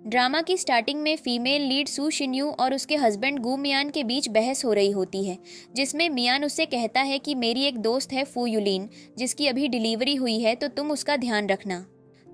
Drama की starting में female lead सू Shinyuu और उसके हस्बैंड गू मियान के बीच बहस हो रही होती है, जिसमें मियान उससे कहता है कि मेरी एक दोस्त है फू युलिन, जिसकी अभी डिलीवरी हुई है, तो तुम उसका ध्यान रखना।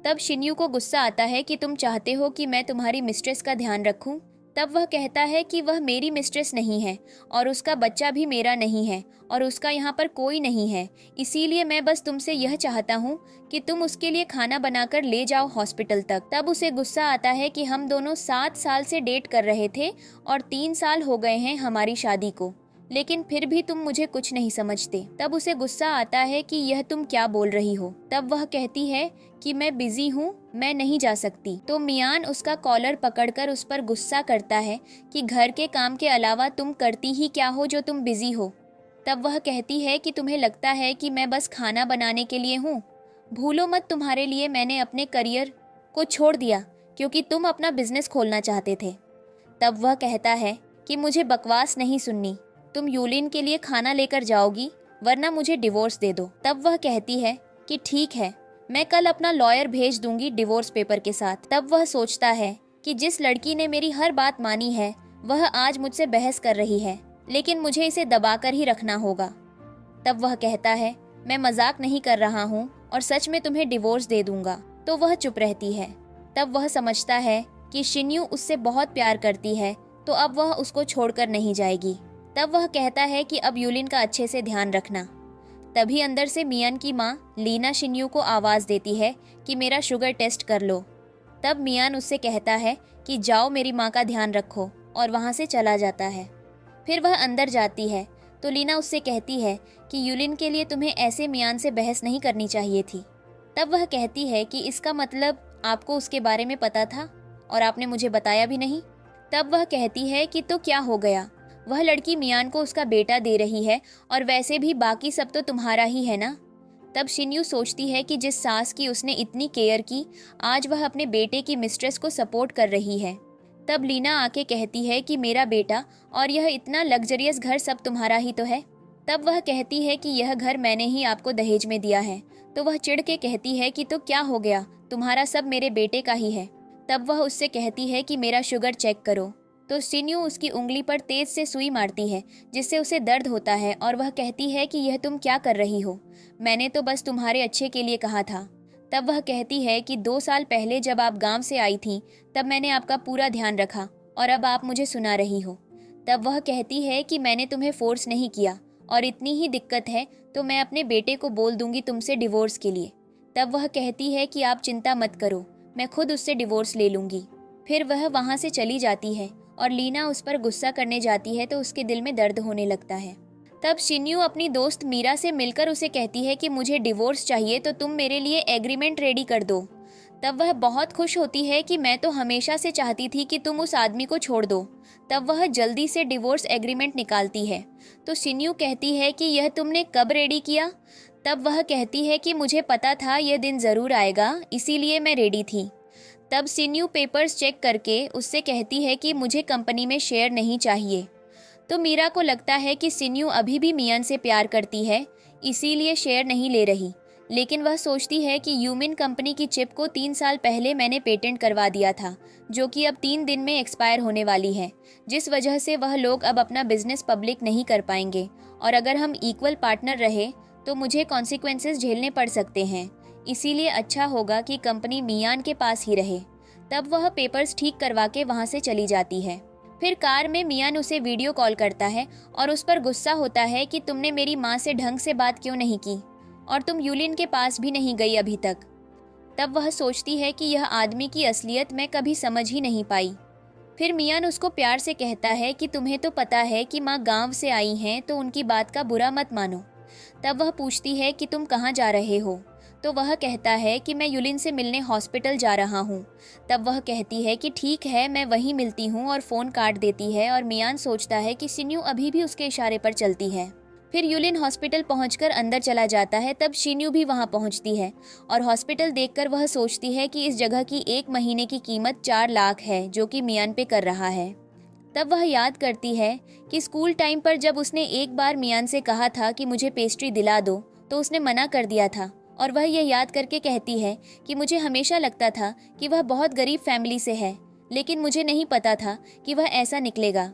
तब शिन्यू को गुस्सा आता है कि तुम चाहते हो कि मैं तुम्हारी मिस्ट्रेस का ध्यान रखूं। तब वह कहता है कि वह मेरी मिस्ट्रेस नहीं है और उसका बच्चा भी मेरा नहीं है और उसका यहाँ पर कोई नहीं है, इसीलिए मैं बस तुमसे यह चाहता हूँ कि तुम उसके लिए खाना बनाकर ले जाओ हॉस्पिटल तक। तब उसे गुस्सा आता है कि हम दोनों 7 साल से डेट कर रहे थे और 3 साल हो गए हैं हमारी शादी को, लेकिन फिर भी तुम मुझे कुछ नहीं समझते। तब उसे गुस्सा आता है कि यह तुम क्या बोल रही हो। तब वह कहती है कि मैं बिजी हूँ, मैं नहीं जा सकती। तो मियान उसका कॉलर पकड़कर उस पर गुस्सा करता है कि घर के काम के अलावा तुम करती ही क्या हो जो तुम बिजी हो। तब वह कहती है कि तुम्हें लगता है कि मैं बस खाना बनाने के लिए हूँ। भूलो मत, तुम्हारे लिए मैंने अपने करियर को छोड़ दिया क्योंकि तुम अपना बिजनेस खोलना चाहते थे। तब वह कहता है कि मुझे बकवास नहीं सुननी, तुम यूलिन के लिए खाना लेकर जाओगी वरना मुझे डिवोर्स दे दो। तब वह कहती है कि ठीक है, मैं कल अपना लॉयर भेज दूंगी डिवोर्स पेपर के साथ। तब वह सोचता है कि जिस लड़की ने मेरी हर बात मानी है वह आज मुझसे बहस कर रही है, लेकिन मुझे इसे दबाकर ही रखना होगा। तब वह कहता है मैं मजाक नहीं कर रहा हूँ और सच में तुम्हें डिवोर्स दे दूंगा। तो वह चुप रहती है। तब वह समझता है कि शिन्यू उससे बहुत प्यार करती है, तो अब वह उसको छोड़कर नहीं जाएगी। तब वह कहता है कि अब यूलिन का अच्छे से ध्यान रखना। तभी अंदर से मियान की माँ लीना शिन्यू को आवाज़ देती है कि मेरा शुगर टेस्ट कर लो। तब मियान उससे कहता है कि जाओ मेरी माँ का ध्यान रखो, और वहाँ से चला जाता है। फिर वह अंदर जाती है तो लीना उससे कहती है कि यूलिन के लिए तुम्हें ऐसे मियान से बहस नहीं करनी चाहिए थी। तब वह कहती है कि इसका मतलब आपको उसके बारे में पता था और आपने मुझे बताया भी नहीं। तब वह कहती है कि तो क्या हो गया, वह लड़की मियान को उसका बेटा दे रही है और वैसे भी बाकी सब तो तुम्हारा ही है ना। तब शिन्यू सोचती है कि जिस सास की उसने इतनी केयर की, आज वह अपने बेटे की मिस्ट्रेस को सपोर्ट कर रही है। तब लीना आके कहती है कि मेरा बेटा और यह इतना लग्जरियस घर सब तुम्हारा ही तो है। तब वह कहती है कि यह घर मैंने ही आपको दहेज में दिया है। तो वह चिढ़ के कहती है कि तो क्या हो गया, तुम्हारा सब मेरे बेटे का ही है। तब वह उससे कहती है कि मेरा शुगर चेक करो। तो शिन्यू उसकी उंगली पर तेज से सुई मारती है, जिससे उसे दर्द होता है और वह कहती है कि यह तुम क्या कर रही हो, मैंने तो बस तुम्हारे अच्छे के लिए कहा था। तब वह कहती है कि 2 साल पहले जब आप गांव से आई थी तब मैंने आपका पूरा ध्यान रखा और अब आप मुझे सुना रही हो। तब वह कहती है कि मैंने तुम्हें फोर्स नहीं किया और इतनी ही दिक्कत है तो मैं अपने बेटे को बोल दूंगी तुमसे डिवोर्स के लिए। तब वह कहती है कि आप चिंता मत करो, मैं खुद उससे डिवोर्स ले लूंगी। फिर वह वहाँ से चली जाती है और लीना उस पर गुस्सा करने जाती है तो उसके दिल में दर्द होने लगता है। तब शिन्यू अपनी दोस्त मीरा से मिलकर उसे कहती है कि मुझे डिवोर्स चाहिए तो तुम मेरे लिए एग्रीमेंट रेडी कर दो। तब वह बहुत खुश होती है कि मैं तो हमेशा से चाहती थी कि तुम उस आदमी को छोड़ दो। तब वह जल्दी से डिवोर्स एग्रीमेंट निकालती है। तो शिन्यू कहती है कि यह तुमने कब रेडी किया। तब वह कहती है कि मुझे पता था यह दिन ज़रूर आएगा, इसीलिए मैं रेडी थी। तब शिन्यू पेपर्स चेक करके उससे कहती है कि मुझे कंपनी में शेयर नहीं चाहिए। तो मीरा को लगता है कि शिन्यू अभी भी मियान से प्यार करती है, इसीलिए शेयर नहीं ले रही। लेकिन वह सोचती है कि यूमिन कंपनी की चिप को 3 साल पहले मैंने पेटेंट करवा दिया था, जो कि अब 3 दिन में एक्सपायर होने वाली है, जिस वजह से वह लोग अब अपना बिजनेस पब्लिक नहीं कर पाएंगे और अगर हम इक्वल पार्टनर रहे तो मुझे कॉन्सिक्वेंसेस झेलने पड़ सकते हैं। इसीलिए अच्छा होगा कि कंपनी मियान के पास ही रहे। तब वह पेपर्स ठीक करवा के वहाँ से चली जाती है। फिर कार में मियान उसे वीडियो कॉल करता है और उस पर गुस्सा होता है कि तुमने मेरी माँ से ढंग से बात क्यों नहीं की और तुम यूलिन के पास भी नहीं गई अभी तक। तब वह सोचती है कि यह आदमी की असलियत मैं कभी समझ ही नहीं पाई। फिर मियान उसको प्यार से कहता है कि तुम्हें तो पता है कि माँ गांव से आई हैं, तो उनकी बात का बुरा मत मानो। तब वह पूछती है कि तुम कहाँ जा रहे हो। तो वह कहता है कि मैं यूलिन से मिलने हॉस्पिटल जा रहा हूँ। तब वह कहती है कि ठीक है, मैं वहीं मिलती हूँ, और फ़ोन काट देती है। और मियान सोचता है कि शिन्यू अभी भी उसके इशारे पर चलती है। फिर यूलिन हॉस्पिटल पहुंचकर अंदर चला जाता है। तब शिन्यू भी वहां पहुंचती है और हॉस्पिटल देखकर वह सोचती है कि इस जगह की 1 महीने की कीमत 4 लाख है, जो कि मियान पे कर रहा है। तब वह याद करती है कि स्कूल टाइम पर जब उसने एक बार मियान से कहा था कि मुझे पेस्ट्री दिला दो, तो उसने मना कर दिया था। और वह यह याद करके कहती है कि मुझे हमेशा लगता था कि वह बहुत गरीब फैमिली से है, लेकिन मुझे नहीं पता था कि वह ऐसा निकलेगा।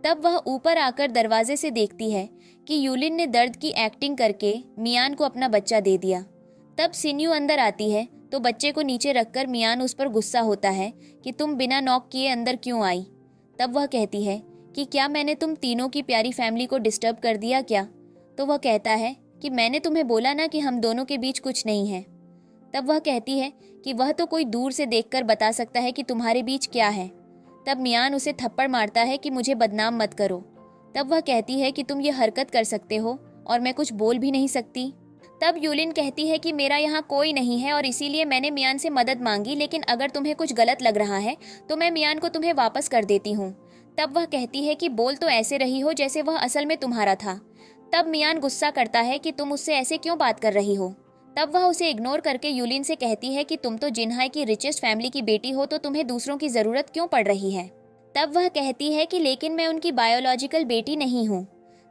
तब वह ऊपर आकर दरवाजे से देखती है कि यूलिन ने दर्द की एक्टिंग करके मियान को अपना बच्चा दे दिया। तब सिन्यू अंदर आती है तो बच्चे को नीचे रखकर मियान उस पर गुस्सा होता है कि तुम बिना नॉक किए अंदर क्यों आई। तब वह कहती है कि क्या मैंने तुम तीनों की प्यारी फैमिली को डिस्टर्ब कर दिया क्या। तो वह कहता है कि मैंने तुम्हें बोला ना कि हम दोनों के बीच कुछ नहीं है। तब वह कहती है कि वह तो कोई दूर से देखकर बता सकता है कि तुम्हारे बीच क्या है। तब मियान उसे थप्पड़ मारता है कि मुझे बदनाम मत करो। तब वह कहती है कि तुम ये हरकत कर सकते हो और मैं कुछ बोल भी नहीं सकती। तब यूलिन कहती है कि मेरा यहाँ कोई नहीं है और इसीलिए मैंने मियान से मदद मांगी, लेकिन अगर तुम्हें कुछ गलत लग रहा है तो मैं मियान को तुम्हें वापस कर देती हूँ। तब वह कहती है कि बोल तो ऐसे रही हो जैसे वह असल में तुम्हारा था। तब मियान गुस्सा करता है कि तुम उससे ऐसे क्यों बात कर रही हो। तब वह उसे इग्नोर करके यूलिन से कहती है कि तुम तो जिन्हाई की रिचेस्ट फैमिली की बेटी हो, तो तुम्हें दूसरों की ज़रूरत क्यों पड़ रही है। तब वह कहती है कि लेकिन मैं उनकी बायोलॉजिकल बेटी नहीं हूँ।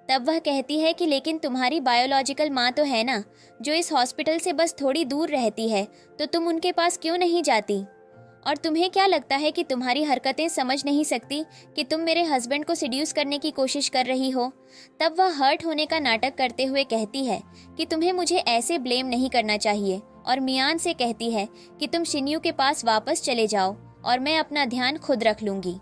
तब वह कहती है कि लेकिन तुम्हारी बायोलॉजिकल माँ तो है ना, जो इस हॉस्पिटल से बस थोड़ी दूर रहती है, तो तुम उनके पास क्यों नहीं जाती। और तुम्हें क्या लगता है कि तुम्हारी हरकतें समझ नहीं सकती कि तुम मेरे हस्बैंड को सिड्यूस करने की कोशिश कर रही हो। तब वह हर्ट होने का नाटक करते हुए कहती है कि तुम्हें मुझे ऐसे ब्लेम नहीं करना चाहिए, और मियान से कहती है कि तुम शिन्यू के पास वापस चले जाओ और मैं अपना ध्यान खुद रख लूंगी।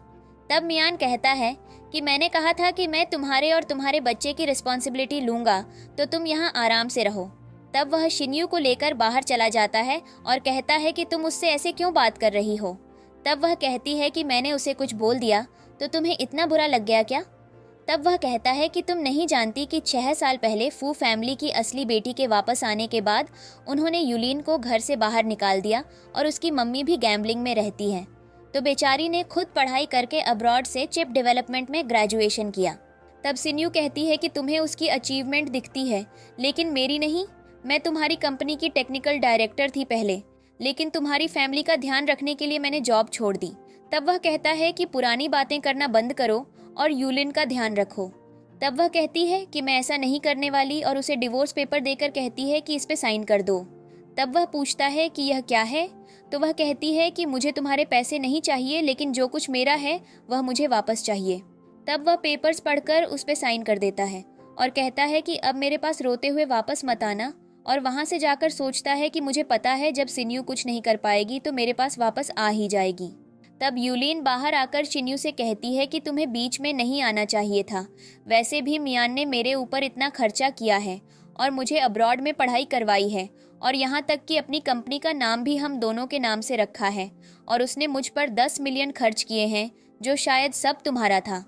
तब मियान कहता है कि मैंने कहा था कि मैं तुम्हारे और तुम्हारे बच्चे की रिस्पॉन्सिबिलिटी लूंगा, तो तुम यहाँ आराम से रहो। तब वह शिन्यू को लेकर बाहर चला जाता है और कहता है कि तुम उससे ऐसे क्यों बात कर रही हो। तब वह कहती है कि मैंने उसे कुछ बोल दिया तो तुम्हें इतना बुरा लग गया क्या। तब वह कहता है कि तुम नहीं जानती कि 6 साल पहले फू फैमिली की असली बेटी के वापस आने के बाद उन्होंने यूलिन को घर से बाहर निकाल दिया और उसकी मम्मी भी गैम्बलिंग में रहती है, तो बेचारी ने खुद पढ़ाई करके अब्रॉड से चिप डेवलपमेंट में ग्रेजुएशन किया। तब सिन्यू कहती है कि तुम्हें उसकी अचीवमेंट दिखती है, लेकिन मेरी नहीं। मैं तुम्हारी कंपनी की टेक्निकल डायरेक्टर थी पहले, लेकिन तुम्हारी फैमिली का ध्यान रखने के लिए मैंने जॉब छोड़ दी। तब वह कहता है कि पुरानी बातें करना बंद करो और यूलिन का ध्यान रखो। तब वह कहती है कि मैं ऐसा नहीं करने वाली और उसे डिवोर्स पेपर देकर कहती है कि इस पे साइन कर दो। तब वह पूछता है कि यह क्या है, तो वह कहती है कि मुझे तुम्हारे पैसे नहीं चाहिए, लेकिन जो कुछ मेरा है वह मुझे वापस चाहिए। तब वह पेपर्स पढ़कर उस पे साइन कर देता है और कहता है कि अब मेरे पास रोते हुए वापस मत आना, और वहाँ से जाकर सोचता है कि मुझे पता है जब सिन्यू कुछ नहीं कर पाएगी तो मेरे पास वापस आ ही जाएगी। तब यूलिन बाहर आकर शिन्यू से कहती है कि तुम्हें बीच में नहीं आना चाहिए था, वैसे भी मियान ने मेरे ऊपर इतना खर्चा किया है और मुझे अब्रॉड में पढ़ाई करवाई है, और यहाँ तक कि अपनी कंपनी का नाम भी हम दोनों के नाम से रखा है, और उसने मुझ पर 10 मिलियन खर्च किए हैं, जो शायद सब तुम्हारा था।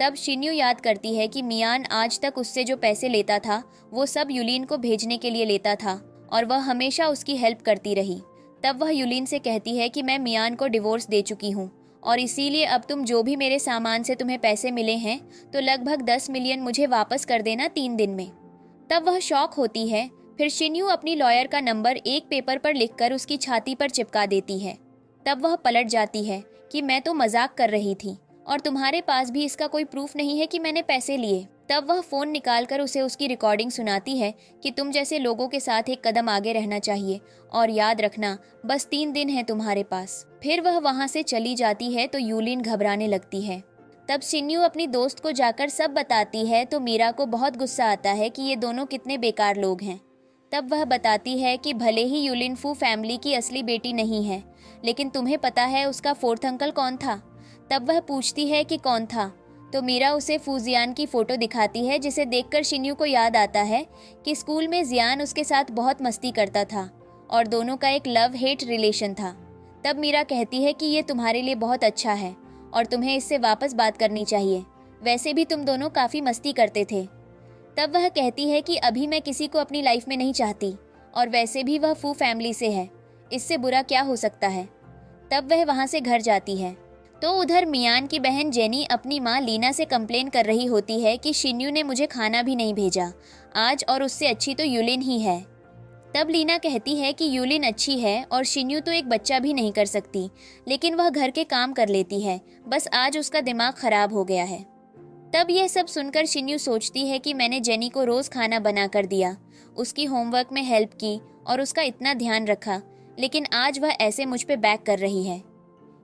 तब शिन्यू याद करती है कि मियान आज तक उससे जो पैसे लेता था वो सब यूलिन को भेजने के लिए लेता था, और वह हमेशा उसकी हेल्प करती रही। तब वह यूलिन से कहती है कि मैं मियान को डिवोर्स दे चुकी हूँ, और इसीलिए अब तुम जो भी मेरे सामान से तुम्हें पैसे मिले हैं तो लगभग 10 मिलियन मुझे वापस कर देना 3 दिन में। तब वह शॉक होती है। फिर शिन्यू अपनी लॉयर का नंबर एक पेपर पर लिखकर उसकी छाती पर चिपका देती है। तब वह पलट जाती है कि मैं तो मजाक कर रही थी और तुम्हारे पास भी इसका कोई प्रूफ नहीं है कि मैंने पैसे लिए। तब वह फ़ोन निकालकर उसे उसकी रिकॉर्डिंग सुनाती है कि तुम जैसे लोगों के साथ एक कदम आगे रहना चाहिए, और याद रखना बस 3 दिन है तुम्हारे पास। फिर वह वहाँ से चली जाती है तो यूलिन घबराने लगती है। तब शिन्यू अपनी दोस्त को जाकर सब बताती है तो मीरा को बहुत गुस्सा आता है कि ये दोनों कितने बेकार लोग हैं। तब वह बताती है कि भले ही यूलिन फू फैमिली की असली बेटी नहीं है, लेकिन तुम्हें पता है उसका 4th अंकल कौन था। तब वह पूछती है कि कौन था, तो मीरा उसे फूजियान की फ़ोटो दिखाती है, जिसे देखकर शिन्यू को याद आता है कि स्कूल में जियान उसके साथ बहुत मस्ती करता था और दोनों का एक लव हेट रिलेशन था। तब मीरा कहती है कि ये तुम्हारे लिए बहुत अच्छा है और तुम्हें इससे वापस बात करनी चाहिए, वैसे भी तुम दोनों काफ़ी मस्ती करते थे। तब वह कहती है कि अभी मैं किसी को अपनी लाइफ में नहीं चाहती, और वैसे भी वह फू फैमिली से है, इससे बुरा क्या हो सकता है। तब वह वहाँ से घर जाती है। तो उधर मियान की बहन जेनी अपनी माँ लीना से कंप्लेन कर रही होती है कि शिन्यू ने मुझे खाना भी नहीं भेजा आज, और उससे अच्छी तो यूलिन ही है। तब लीना कहती है कि यूलिन अच्छी है और शिन्यू तो एक बच्चा भी नहीं कर सकती, लेकिन वह घर के काम कर लेती है, बस आज उसका दिमाग खराब हो गया है। तब यह सब सुनकर शिन्यू सोचती है कि मैंने जेनी को रोज़ खाना बना कर दिया, उसकी होमवर्क में हेल्प की और उसका इतना ध्यान रखा, लेकिन आज वह ऐसे मुझ पे बैक कर रही है।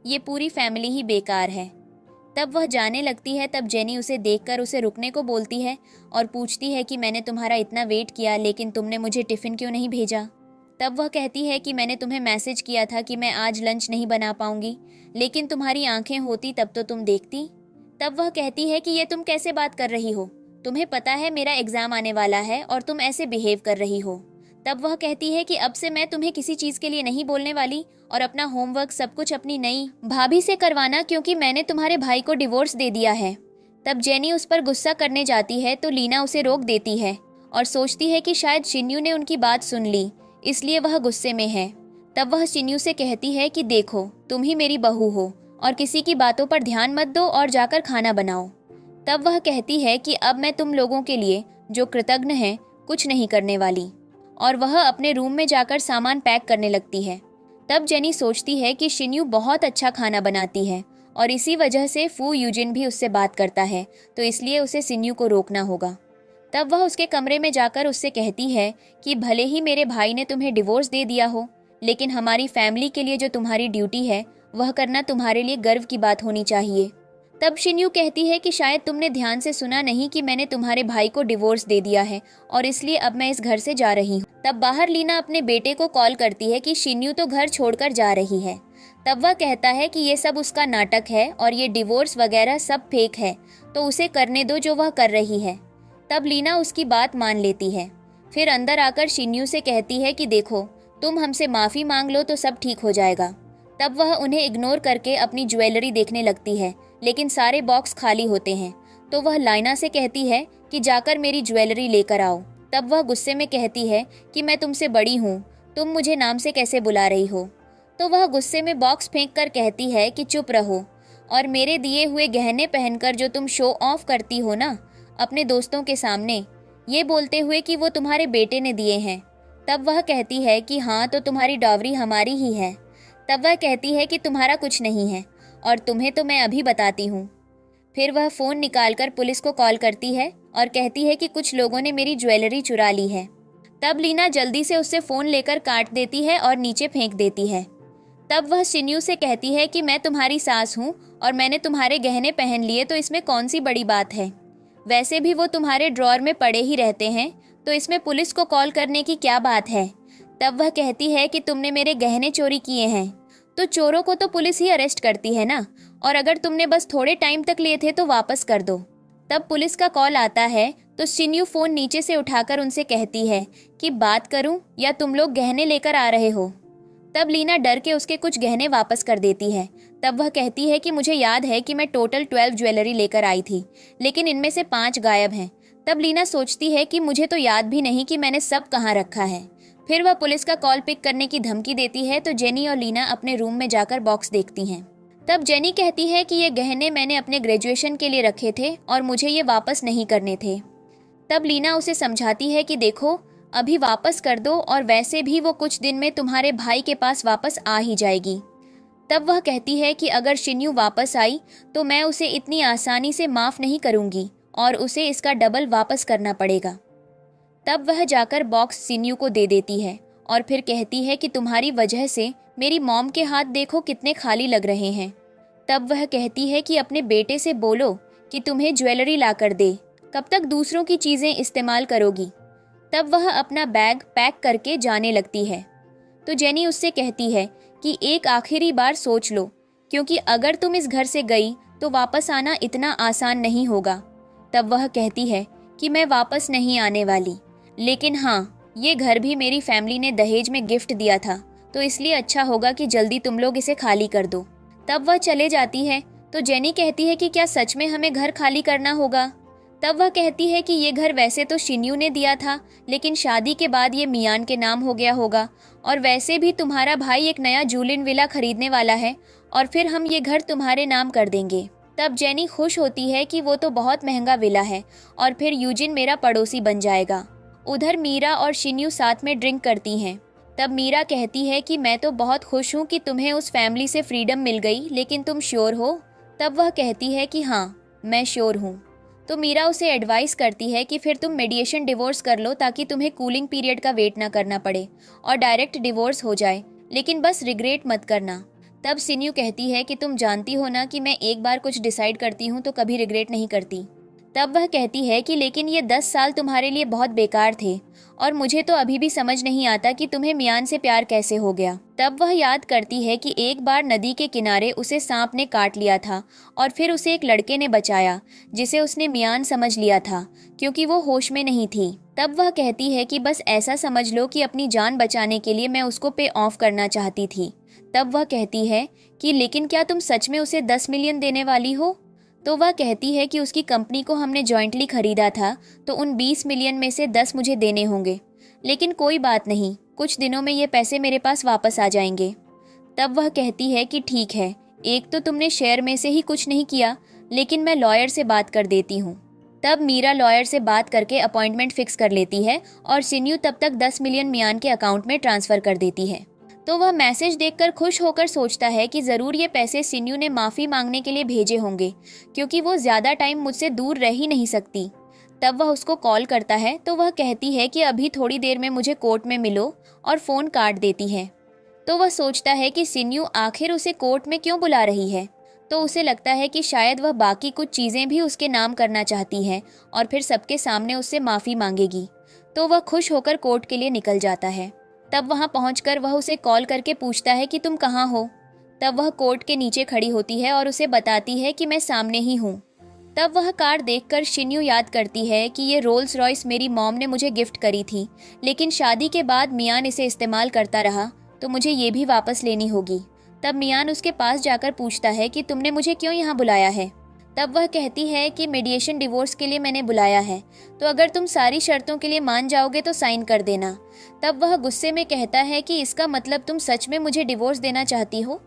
ये पूरी फैमिली ही बेकार है। तब वह जाने लगती है। तब जेनी उसे देखकर उसे रुकने को बोलती है और पूछती है कि मैंने तुम्हारा इतना वेट किया लेकिन तुमने मुझे टिफ़िन क्यों नहीं भेजा। तब वह कहती है कि मैंने तुम्हें मैसेज किया था कि मैं आज लंच नहीं बना पाऊंगी, लेकिन तुम्हारी आंखें होती तब तो तुम देखती। तब वह कहती है कि ये तुम कैसे बात कर रही हो, तुम्हें पता है मेरा एग्ज़ाम आने वाला है और तुम ऐसे बिहेव कर रही हो। तब वह कहती है कि अब से मैं तुम्हें किसी चीज़ के लिए नहीं बोलने वाली और अपना होमवर्क सब कुछ अपनी नई भाभी से करवाना, क्योंकि मैंने तुम्हारे भाई को डिवोर्स दे दिया है। तब जेनी उस पर गुस्सा करने जाती है तो लीना उसे रोक देती है और सोचती है कि शायद शिन्यू ने उनकी बात सुन ली, इसलिए वह गुस्से में है। तब वह शिन्यू से कहती है कि देखो, तुम ही मेरी बहू हो और किसी की बातों पर ध्यान मत दो और जाकर खाना बनाओ। तब वह कहती है कि अब मैं तुम लोगों के लिए जो कृतज्ञ हैं कुछ नहीं करने वाली, और वह अपने रूम में जाकर सामान पैक करने लगती है। तब जेनी सोचती है कि शिन्यू बहुत अच्छा खाना बनाती है और इसी वजह से फू यूजिन भी उससे बात करता है, तो इसलिए उसे शिन्यू को रोकना होगा। तब वह उसके कमरे में जाकर उससे कहती है कि भले ही मेरे भाई ने तुम्हें डिवोर्स दे दिया हो, लेकिन हमारी फैमिली के लिए जो तुम्हारी ड्यूटी है वह करना तुम्हारे लिए गर्व की बात होनी चाहिए। तब शिन्यू कहती है कि शायद तुमने ध्यान से सुना नहीं कि मैंने तुम्हारे भाई को डिवोर्स दे दिया है और इसलिए अब मैं इस घर से जा रही हूँ। तब बाहर लीना अपने बेटे को कॉल करती है कि शिन्यू तो घर छोड़कर जा रही है। तब वह कहता है कि ये सब उसका नाटक है और ये डिवोर्स वगैरह सब फेक है, तो उसे करने दो जो वह कर रही है। तब लीना उसकी बात मान लेती है। फिर अंदर आकर शिन्यू से कहती है कि देखो, तुम हमसे माफ़ी मांग लो तो सब ठीक हो जाएगा। तब वह उन्हें इग्नोर करके अपनी ज्वेलरी देखने लगती है, लेकिन सारे बॉक्स खाली होते हैं। तो वह लाइना से कहती है कि जाकर मेरी ज्वेलरी लेकर आओ। तब वह गुस्से में कहती है कि मैं तुमसे बड़ी हूँ, तुम मुझे नाम से कैसे बुला रही हो। तो वह गुस्से में बॉक्स फेंक कर कहती है कि चुप रहो और मेरे दिए हुए गहने पहनकर जो तुम शो ऑफ करती हो ना अपने दोस्तों के सामने, ये बोलते हुए कि वो तुम्हारे बेटे ने दिए हैं। तब वह कहती है कि हाँ, तो तुम्हारी डावरी हमारी ही है। तब वह कहती है कि तुम्हारा कुछ नहीं है और तुम्हें तो मैं अभी बताती हूँ। फिर वह फ़ोन निकालकर पुलिस को कॉल करती है और कहती है कि कुछ लोगों ने मेरी ज्वेलरी चुरा ली है। तब लीना जल्दी से उससे फ़ोन लेकर काट देती है और नीचे फेंक देती है। तब वह शिन्यू से कहती है कि मैं तुम्हारी सास हूँ और मैंने तुम्हारे गहने पहन लिए, तो इसमें कौन सी बड़ी बात है। वैसे भी वो तुम्हारे ड्रॉअर में पड़े ही रहते हैं, तो इसमें पुलिस को कॉल करने की क्या बात है। तब वह कहती है कि तुमने मेरे गहने चोरी किए हैं, तो चोरों को तो पुलिस ही अरेस्ट करती है ना, और अगर तुमने बस थोड़े टाइम तक लिए थे तो वापस कर दो। तब पुलिस का कॉल आता है तो शिन्यू फ़ोन नीचे से उठाकर उनसे कहती है कि बात करूं या तुम लोग गहने लेकर आ रहे हो। तब लीना डर के उसके कुछ गहने वापस कर देती है। तब वह कहती है कि मुझे याद है कि मैं टोटल 12 ज्वेलरी लेकर आई थी, लेकिन इनमें से 5 गायब हैं। तब लीना सोचती है कि मुझे तो याद भी नहीं कि मैंने सब कहाँ रखा है। फिर वह पुलिस का कॉल पिक करने की धमकी देती है, तो जेनी और लीना अपने रूम में जाकर बॉक्स देखती हैं। तब जेनी कहती है कि ये गहने मैंने अपने ग्रेजुएशन के लिए रखे थे और मुझे ये वापस नहीं करने थे। तब लीना उसे समझाती है कि देखो, अभी वापस कर दो और वैसे भी वो कुछ दिन में तुम्हारे भाई के पास वापस आ ही जाएगी। तब वह कहती है कि अगर शिन्यू वापस आई तो मैं उसे इतनी आसानी से माफ़ नहीं करूँगी और उसे इसका डबल वापस करना पड़ेगा। तब वह जाकर बॉक्स शिन्यू को दे देती है और फिर कहती है कि तुम्हारी वजह से मेरी मॉम के हाथ देखो कितने खाली लग रहे हैं। तब वह कहती है कि अपने बेटे से बोलो कि तुम्हें ज्वेलरी ला कर दे, कब तक दूसरों की चीज़ें इस्तेमाल करोगी। तब वह अपना बैग पैक करके जाने लगती है। तो जेनी उससे कहती है कि एक आखिरी बार सोच लो, क्योंकि अगर तुम इस घर से गई तो वापस आना इतना आसान नहीं होगा। तब वह कहती है कि मैं वापस नहीं आने वाली, लेकिन हाँ, ये घर भी मेरी फैमिली ने दहेज में गिफ्ट दिया था, तो इसलिए अच्छा होगा कि जल्दी तुम लोग इसे खाली कर दो। तब वह चले जाती है तो जेनी कहती है कि क्या सच में हमें घर खाली करना होगा। तब वह कहती है कि ये घर वैसे तो शिन्यू ने दिया था, लेकिन शादी के बाद ये मियान के नाम हो गया होगा, और वैसे भी तुम्हारा भाई एक नया जूलिन विला खरीदने वाला है और फिर हम ये घर तुम्हारे नाम कर देंगे। तब जेनी खुश होती है कि वो तो बहुत महंगा विला है और फिर यूजिन मेरा पड़ोसी बन जाएगा। उधर मीरा और शिन्यू साथ में ड्रिंक करती हैं। तब मीरा कहती है कि मैं तो बहुत खुश हूँ कि तुम्हें उस फैमिली से फ्रीडम मिल गई, लेकिन तुम श्योर हो। तब वह कहती है कि हाँ, मैं श्योर हूँ। तो मीरा उसे एडवाइस करती है कि फिर तुम मीडिएशन डिवोर्स कर लो, ताकि तुम्हें कूलिंग पीरियड का वेट ना करना पड़े और डायरेक्ट डिवोर्स हो जाए, लेकिन बस रिग्रेट मत करना। तब सिन्यू कहती है कि तुम जानती हो ना कि मैं एक बार कुछ डिसाइड करती हूँ तो कभी रिग्रेट नहीं करती। तब वह कहती है कि लेकिन ये 10 साल तुम्हारे लिए बहुत बेकार थे और मुझे तो अभी भी समझ नहीं आता कि तुम्हें मियान से प्यार कैसे हो गया। तब वह याद करती है कि एक बार नदी के किनारे उसे सांप ने काट लिया था और फिर उसे एक लड़के ने बचाया जिसे उसने मियान समझ लिया था क्योंकि वो होश में नहीं थी। तब वह कहती है कि बस ऐसा समझ लो कि अपनी जान बचाने के लिए मैं उसको पे ऑफ करना चाहती थी। तब वह कहती है कि लेकिन क्या तुम सच में उसे 10 मिलियन देने वाली हो? तो वह कहती है कि उसकी कंपनी को हमने जॉइंटली खरीदा था तो उन 20 मिलियन में से 10 मुझे देने होंगे, लेकिन कोई बात नहीं, कुछ दिनों में ये पैसे मेरे पास वापस आ जाएंगे। तब वह कहती है कि ठीक है, एक तो तुमने शेयर में से ही कुछ नहीं किया, लेकिन मैं लॉयर से बात कर देती हूँ। तब मीरा लॉयर से बात करके अपॉइंटमेंट फिक्स कर लेती है और सिन्यू तब तक 10 मिलियन मियान के अकाउंट में ट्रांसफ़र कर देती है। तो वह मैसेज देखकर खुश होकर सोचता है कि ज़रूर ये पैसे सिन्यू ने माफ़ी मांगने के लिए भेजे होंगे क्योंकि वो ज़्यादा टाइम मुझसे दूर रह ही नहीं सकती। तब वह उसको कॉल करता है तो वह कहती है कि अभी थोड़ी देर में मुझे कोर्ट में मिलो और फ़ोन काट देती है। तो वह सोचता है कि सिन्यू आखिर उसे कोर्ट में क्यों बुला रही है। तो उसे लगता है कि शायद वह बाकी कुछ चीज़ें भी उसके नाम करना चाहती है और फिर सबके सामने उससे माफ़ी मांगेगी। तो वह खुश होकर कोर्ट के लिए निकल जाता है। तब वहां पहुंचकर वह उसे कॉल करके पूछता है कि तुम कहाँ हो। तब वह कोर्ट के नीचे खड़ी होती है और उसे बताती है कि मैं सामने ही हूँ। तब वह कार देखकर शिन्यू याद करती है कि ये रोल्स रॉयस मेरी मॉम ने मुझे गिफ्ट करी थी, लेकिन शादी के बाद मियान इसे इस्तेमाल करता रहा तो मुझे ये भी वापस लेनी होगी। तब मियान उसके पास जाकर पूछता है कि तुमने मुझे क्यों यहाँ बुलाया है। तब वह कहती है कि मीडिएशन डिवोर्स के लिए मैंने बुलाया है, तो अगर तुम सारी शर्तों के लिए मान जाओगे तो साइन कर देना। तब वह गुस्से में कहता है कि इसका मतलब तुम सच में मुझे डिवोर्स देना चाहती हो।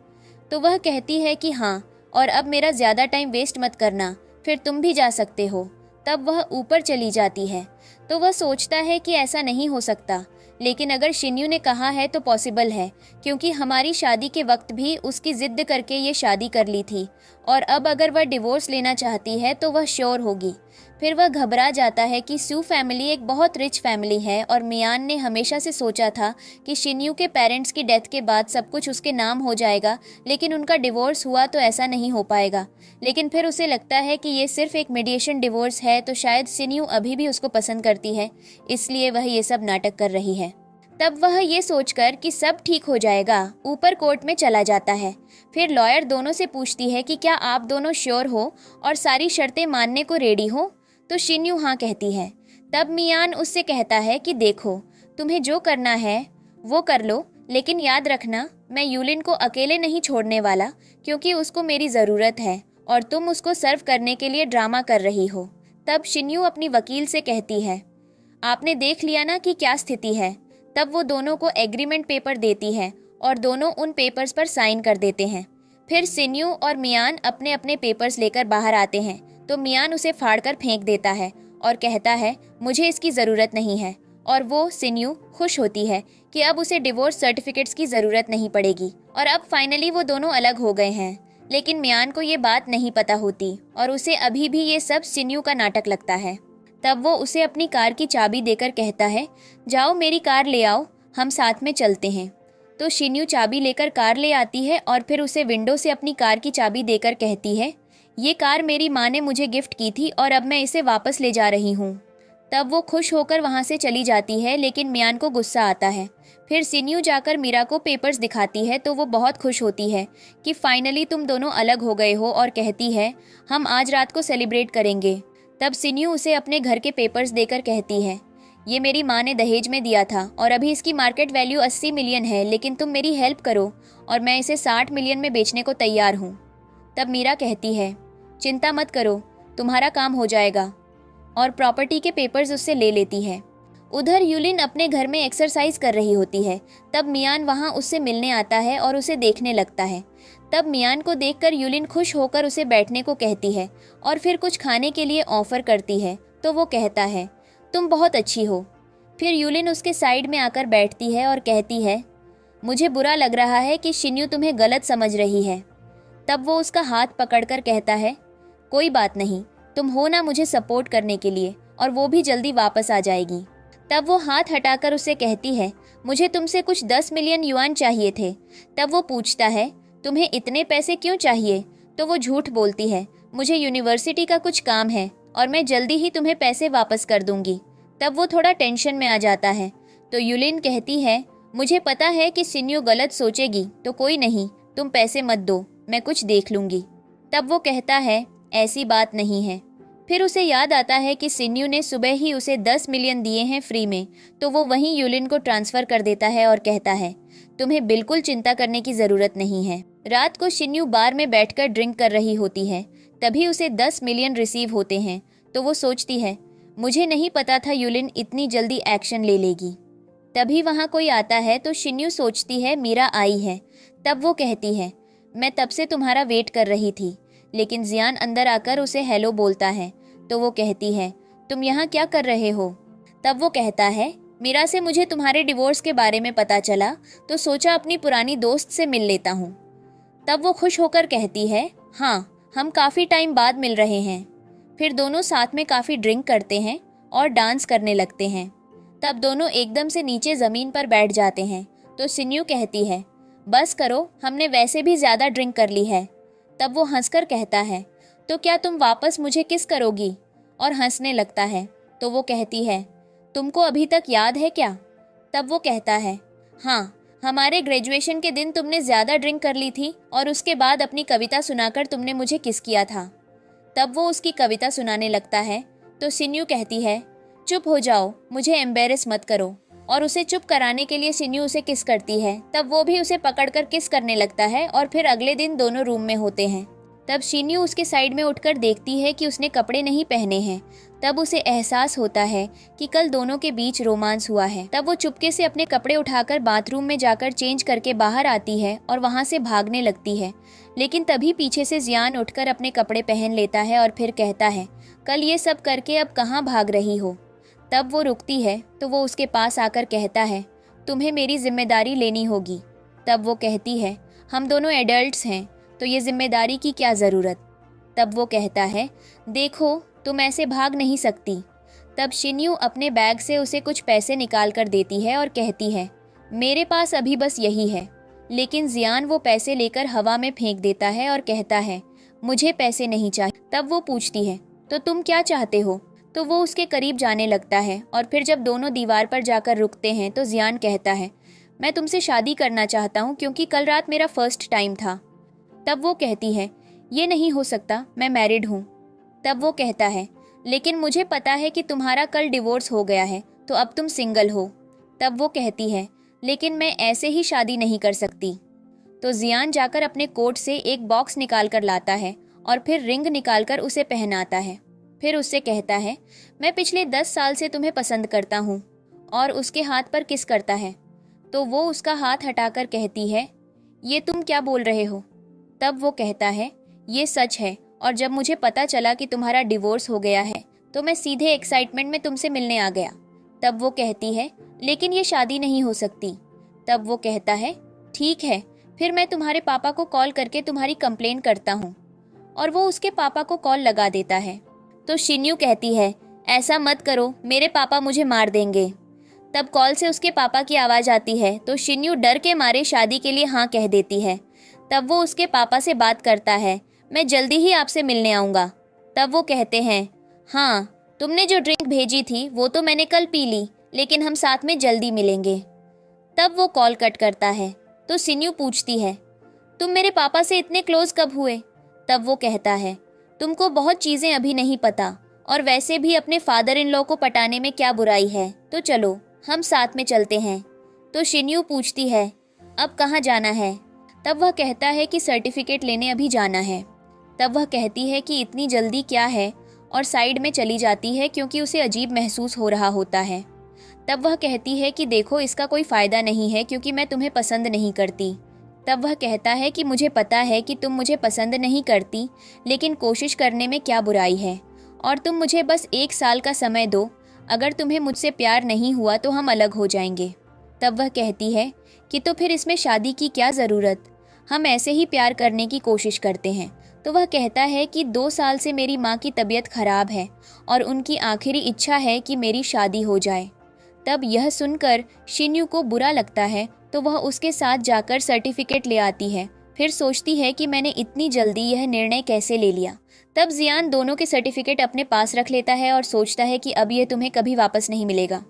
तो वह कहती है कि हाँ, और अब मेरा ज़्यादा टाइम वेस्ट मत करना, फिर तुम भी जा सकते हो। तब वह ऊपर चली जाती है। तो वह सोचता है कि ऐसा नहीं हो सकता, लेकिन अगर शिन्यू ने कहा है तो पॉसिबल है, क्योंकि हमारी शादी के वक्त भी उसकी जिद करके ये शादी कर ली थी और अब अगर वह डिवोर्स लेना चाहती है तो वह श्योर होगी। फिर वह घबरा जाता है कि सू फैमिली एक बहुत रिच फैमिली है और मियान ने हमेशा से सोचा था कि शिन्यू के पेरेंट्स की डेथ के बाद सब कुछ उसके नाम हो जाएगा, लेकिन उनका डिवोर्स हुआ तो ऐसा नहीं हो पाएगा। लेकिन फिर उसे लगता है कि ये सिर्फ एक मीडिएशन डिवोर्स है, तो शायद शिन्यू अभी भी उसको पसंद करती है, इसलिए वह ये सब नाटक कर रही है। तब वह ये सोचकर कि सब ठीक हो जाएगा ऊपर कोर्ट में चला जाता है। फिर लॉयर दोनों से पूछती है कि क्या आप दोनों श्योर हो और सारी शर्तें मानने को रेडी हो। तो शिन्यू हाँ कहती है। तब मियान उससे कहता है कि देखो, तुम्हें जो करना है वो कर लो, लेकिन याद रखना मैं यूलिन को अकेले नहीं छोड़ने वाला, क्योंकि उसको मेरी ज़रूरत है और तुम उसको सर्व करने के लिए ड्रामा कर रही हो। तब शिन्यू अपनी वकील से कहती है, आपने देख लिया ना कि क्या स्थिति है। तब वो दोनों को एग्रीमेंट पेपर देती है और दोनों उन पेपर्स पर साइन कर देते हैं। फिर शिन्यू और मियान अपने अपने पेपर्स लेकर बाहर आते हैं तो मियान उसे फाड़कर फेंक देता है और कहता है मुझे इसकी ज़रूरत नहीं है, और वो शिन्यू खुश होती है कि अब उसे डिवोर्स सर्टिफिकेट्स की ज़रूरत नहीं पड़ेगी और अब फाइनली वो दोनों अलग हो गए हैं। लेकिन मियान को ये बात नहीं पता होती और उसे अभी भी ये सब शिन्यू का नाटक लगता है। तब वो उसे अपनी कार की चाबी देकर कहता है, जाओ मेरी कार ले आओ, हम साथ में चलते हैं। तो शिन्यू चाबी लेकर कार ले आती है और फिर उसे विंडो से अपनी कार की चाबी देकर कहती है, ये कार मेरी माँ ने मुझे गिफ्ट की थी और अब मैं इसे वापस ले जा रही हूँ। तब वो खुश होकर वहाँ से चली जाती है, लेकिन मियान को गुस्सा आता है। फिर शिन्यू जाकर मीरा को पेपर्स दिखाती है तो वो बहुत खुश होती है कि फाइनली तुम दोनों अलग हो गए हो और कहती है, हम आज रात को सेलिब्रेट करेंगे। तब शिन्यू उसे अपने घर के पेपर्स देकर कहती है, ये मेरी माँ ने दहेज में दिया था और अभी इसकी मार्केट वैल्यू 80 मिलियन है, लेकिन तुम मेरी हेल्प करो और मैं इसे 60 मिलियन में बेचने को तैयार हूँ। तब मीरा कहती है, चिंता मत करो, तुम्हारा काम हो जाएगा, और प्रॉपर्टी के पेपर्स उससे ले लेती है। उधर यूलिन अपने घर में एक्सरसाइज कर रही होती है। तब मियान वहाँ उससे मिलने आता है और उसे देखने लगता है। तब मियान को देखकर यूलिन खुश होकर उसे बैठने को कहती है और फिर कुछ खाने के लिए ऑफर करती है तो वो कहता है, तुम बहुत अच्छी हो। फिर यूलिन उसके साइड में आकर बैठती है और कहती है, मुझे बुरा लग रहा है कि शिन्यू तुम्हें गलत समझ रही है। तब वो उसका हाथ पकड़कर कहता है, कोई बात नहीं, तुम हो ना मुझे सपोर्ट करने के लिए, और वो भी जल्दी वापस आ जाएगी। तब वो हाथ हटाकर उसे कहती है, मुझे तुमसे कुछ 10 मिलियन युआन चाहिए थे। तब वो पूछता है, तुम्हें इतने पैसे क्यों चाहिए? तो वो झूठ बोलती है, मुझे यूनिवर्सिटी का कुछ काम है और मैं जल्दी ही तुम्हें पैसे वापस कर दूंगी। तब वो थोड़ा टेंशन में आ जाता है। तो यूलिन कहती है, मुझे पता है कि सिन्यू गलत सोचेगी, तो कोई नहीं, तुम पैसे मत दो, मैं कुछ देख लूंगी। तब वो कहता है, ऐसी बात नहीं है। फिर उसे याद आता है कि सिन्यू ने सुबह ही उसे 10 मिलियन दिए हैं फ्री में, तो वो वहीं यूलिन को ट्रांसफ़र कर देता है और कहता है, तुम्हें बिल्कुल चिंता करने की ज़रूरत नहीं है। रात को सिन्यू बार में बैठकर ड्रिंक कर रही होती है, तभी उसे 10 मिलियन रिसीव होते हैं। तो वो सोचती है, मुझे नहीं पता था यूलिन इतनी जल्दी एक्शन ले लेगी। तभी वहाँ कोई आता है तो शिन्यू सोचती है मीरा आई है। तब वो कहती है, मैं तब से तुम्हारा वेट कर रही थी। लेकिन जियान अंदर आकर उसे हेलो बोलता है। तो वो कहती है, तुम यहाँ क्या कर रहे हो? तब वो कहता है, मीरा से मुझे तुम्हारे डिवोर्स के बारे में पता चला, तो सोचा अपनी पुरानी दोस्त से मिल लेता हूँ। तब वो खुश होकर कहती है, हाँ, हम काफ़ी टाइम बाद मिल रहे हैं। फिर दोनों साथ में काफ़ी ड्रिंक करते हैं और डांस करने लगते हैं। तब दोनों एकदम से नीचे ज़मीन पर बैठ जाते हैं। तो सिन्यू कहती है, बस करो, हमने वैसे भी ज़्यादा ड्रिंक कर ली है। तब वो हंसकर कहता है, तो क्या तुम वापस मुझे किस करोगी? और हंसने लगता है। तो वो कहती है, तुमको अभी तक याद है क्या? तब वो कहता है, हाँ, हमारे ग्रेजुएशन के दिन तुमने ज़्यादा ड्रिंक कर ली थी और उसके बाद अपनी कविता सुनाकर तुमने मुझे किस किया था। तब वो उसकी कविता सुनाने लगता है। तो सिन्यू कहती है, चुप हो जाओ, मुझे एम्बेरस मत करो। और उसे चुप कराने के लिए सिन्यू उसे किस करती है। तब वो भी उसे पकड़कर किस करने लगता है और फिर अगले दिन दोनों रूम में होते हैं। तब सिन्यू उसके साइड में उठकर देखती है कि उसने कपड़े नहीं पहने हैं। तब उसे एहसास होता है कि कल दोनों के बीच रोमांस हुआ है। तब वो चुपके से अपने कपड़े उठाकर बाथरूम में जाकर चेंज करके बाहर आती है और वहाँ से भागने लगती है। लेकिन तभी पीछे से जियान उठकर अपने कपड़े पहन लेता है और फिर कहता है, कल ये सब करके अब कहाँ भाग रही हो? तब वो रुकती है तो वो उसके पास आकर कहता है, तुम्हें मेरी जिम्मेदारी लेनी होगी। तब वो कहती है, हम दोनों एडल्ट्स हैं, तो ये जिम्मेदारी की क्या ज़रूरत? तब वो कहता है, देखो, तुम ऐसे भाग नहीं सकती। तब शिन्यू अपने बैग से उसे कुछ पैसे निकाल कर देती है और कहती है, मेरे पास अभी बस यही है। लेकिन जियान वो पैसे लेकर हवा में फेंक देता है और कहता है, मुझे पैसे नहीं चाहिए। तब वो पूछती है, तो तुम क्या चाहते हो? तो वो उसके करीब जाने लगता है और फिर जब दोनों दीवार पर जाकर रुकते हैं तो जियान कहता है, मैं तुमसे शादी करना चाहता हूँ क्योंकि कल रात मेरा फर्स्ट टाइम था। तब वो कहती है, ये नहीं हो सकता, मैं मैरिड हूँ। तब वो कहता है, लेकिन मुझे पता है कि तुम्हारा कल डिवोर्स हो गया है, तो अब तुम सिंगल हो। तब वो कहती है, लेकिन मैं ऐसे ही शादी नहीं कर सकती। तो जियान जाकर अपने कोट से एक बॉक्स निकाल कर लाता है और फिर रिंग निकालकर उसे पहनाता है। फिर उससे कहता है, मैं पिछले 10 साल से तुम्हें पसंद करता हूँ, और उसके हाथ पर किस करता है। तो वो उसका हाथ हटाकर कहती है, ये तुम क्या बोल रहे हो? तब वो कहता है, ये सच है, और जब मुझे पता चला कि तुम्हारा डिवोर्स हो गया है तो मैं सीधे एक्साइटमेंट में तुमसे मिलने आ गया। तब वो कहती है, लेकिन ये शादी नहीं हो सकती। तब वो कहता है, ठीक है, फिर मैं तुम्हारे पापा को कॉल करके तुम्हारी कंप्लेन करता हूँ। और वो उसके पापा को कॉल लगा देता है। तो शिन्यू कहती है, ऐसा मत करो, मेरे पापा मुझे मार देंगे। तब कॉल से उसके पापा की आवाज़ आती है तो शिन्यू डर के मारे शादी के लिए हाँ कह देती है। तब वो उसके पापा से बात करता है, मैं जल्दी ही आपसे मिलने आऊँगा। तब वो कहते हैं, हाँ, तुमने जो ड्रिंक भेजी थी वो तो मैंने कल पी ली, लेकिन हम साथ में जल्दी मिलेंगे। तब वो कॉल कट करता है। तो सिन्यू पूछती है, तुम मेरे पापा से इतने क्लोज कब हुए? तब वो कहता है, तुमको बहुत चीज़ें अभी नहीं पता, और वैसे भी अपने फादर इन लॉ को पटाने में क्या बुराई है, तो चलो हम साथ में चलते हैं। तो शिन्यू पूछती है, अब कहाँ जाना है? तब वह कहता है कि सर्टिफिकेट लेने अभी जाना है। तब वह कहती है कि इतनी जल्दी क्या है, और साइड में चली जाती है क्योंकि उसे अजीब महसूस हो रहा होता है। तब वह कहती है कि देखो, इसका कोई फ़ायदा नहीं है क्योंकि मैं तुम्हें पसंद नहीं करती। तब वह कहता है कि मुझे पता है कि तुम मुझे पसंद नहीं करती, लेकिन कोशिश करने में क्या बुराई है, और तुम मुझे बस 1 साल का समय दो, अगर तुम्हें मुझसे प्यार नहीं हुआ तो हम अलग हो जाएंगे। तब वह कहती है कि तो फिर इसमें शादी की क्या ज़रूरत, हम ऐसे ही प्यार करने की कोशिश करते हैं। तो वह कहता है कि 2 साल से मेरी माँ की तबीयत खराब है और उनकी आखिरी इच्छा है कि मेरी शादी हो जाए। तब यह सुनकर शिन्यू को बुरा लगता है, तो वह उसके साथ जाकर सर्टिफिकेट ले आती है। फिर सोचती है कि मैंने इतनी जल्दी यह निर्णय कैसे ले लिया। तब जियान दोनों के सर्टिफिकेट अपने पास रख लेता है और सोचता है कि अब यह तुम्हें कभी वापस नहीं मिलेगा।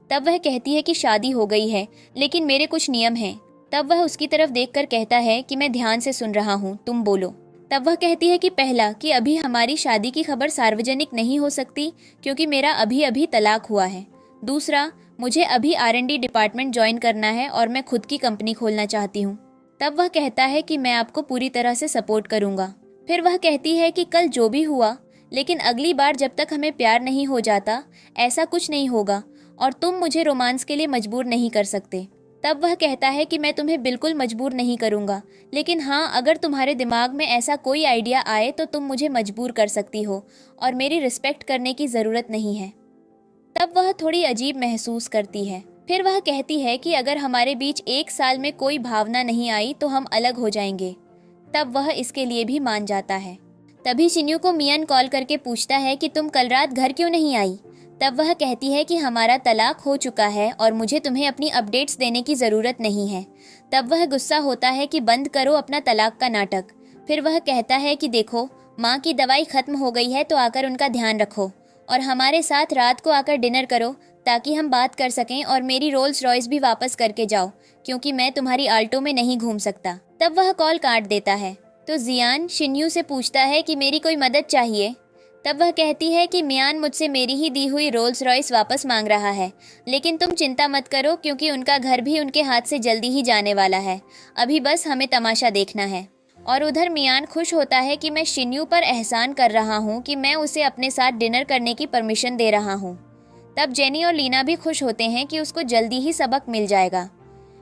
तब वह कहती है कि शादी हो गई है, लेकिन मेरे कुछ नियम हैं। तब वह उसकी तरफ देखकर कहता है कि मैं ध्यान से सुन रहा हूँ, तुम बोलो। तब वह कहती है कि पहला, कि अभी हमारी शादी की खबर सार्वजनिक नहीं हो सकती क्योंकि मेरा अभी अभी तलाक हुआ है। दूसरा, मुझे अभी R&D डिपार्टमेंट ज्वाइन करना है और मैं खुद की कंपनी खोलना चाहती हूँ। तब वह कहता है कि मैं आपको पूरी तरह से सपोर्ट करूँगा। फिर वह कहती है कि कल जो भी हुआ, लेकिन अगली बार जब तक हमें प्यार नहीं हो जाता ऐसा कुछ नहीं होगा और तुम मुझे रोमांस के लिए मजबूर नहीं कर सकते। तब वह कहता है कि मैं तुम्हें बिल्कुल मजबूर नहीं करूँगा, लेकिन हाँ, अगर तुम्हारे दिमाग में ऐसा कोई आइडिया आए तो तुम मुझे मजबूर कर सकती हो और मेरी रिस्पेक्ट करने की ज़रूरत नहीं है। तब वह थोड़ी अजीब महसूस करती है। फिर वह कहती है कि अगर हमारे बीच 1 साल में कोई भावना नहीं आई तो हम अलग हो जाएंगे। तब वह इसके लिए भी मान जाता है। तभी शिन्यू को मियान कॉल करके पूछता है कि तुम कल रात घर क्यों नहीं आई। तब वह कहती है कि हमारा तलाक हो चुका है और मुझे तुम्हें अपनी अपडेट्स देने की ज़रूरत नहीं है। तब वह गुस्सा होता है कि बंद करो अपना तलाक का नाटक। फिर वह कहता है कि देखो, माँ की दवाई ख़त्म हो गई है तो आकर उनका ध्यान रखो और हमारे साथ रात को आकर डिनर करो ताकि हम बात कर सकें, और मेरी रोल्स रॉयस भी वापस करके जाओ क्योंकि मैं तुम्हारी आल्टो में नहीं घूम सकता। तब वह कॉल काट देता है। तो जियान शिन्यू से पूछता है कि मेरी कोई मदद चाहिए। तब वह कहती है कि मियान मुझसे मेरी ही दी हुई रोल्स रॉयस वापस मांग रहा है, लेकिन तुम चिंता मत करो क्योंकि उनका घर भी उनके हाथ से जल्दी ही जाने वाला है। अभी बस हमें तमाशा देखना है। और उधर मियान खुश होता है कि मैं शिन्यू पर एहसान कर रहा हूँ कि मैं उसे अपने साथ डिनर करने की परमिशन दे रहा हूँ। तब जेनी और लीना भी खुश होते हैं कि उसको जल्दी ही सबक मिल जाएगा।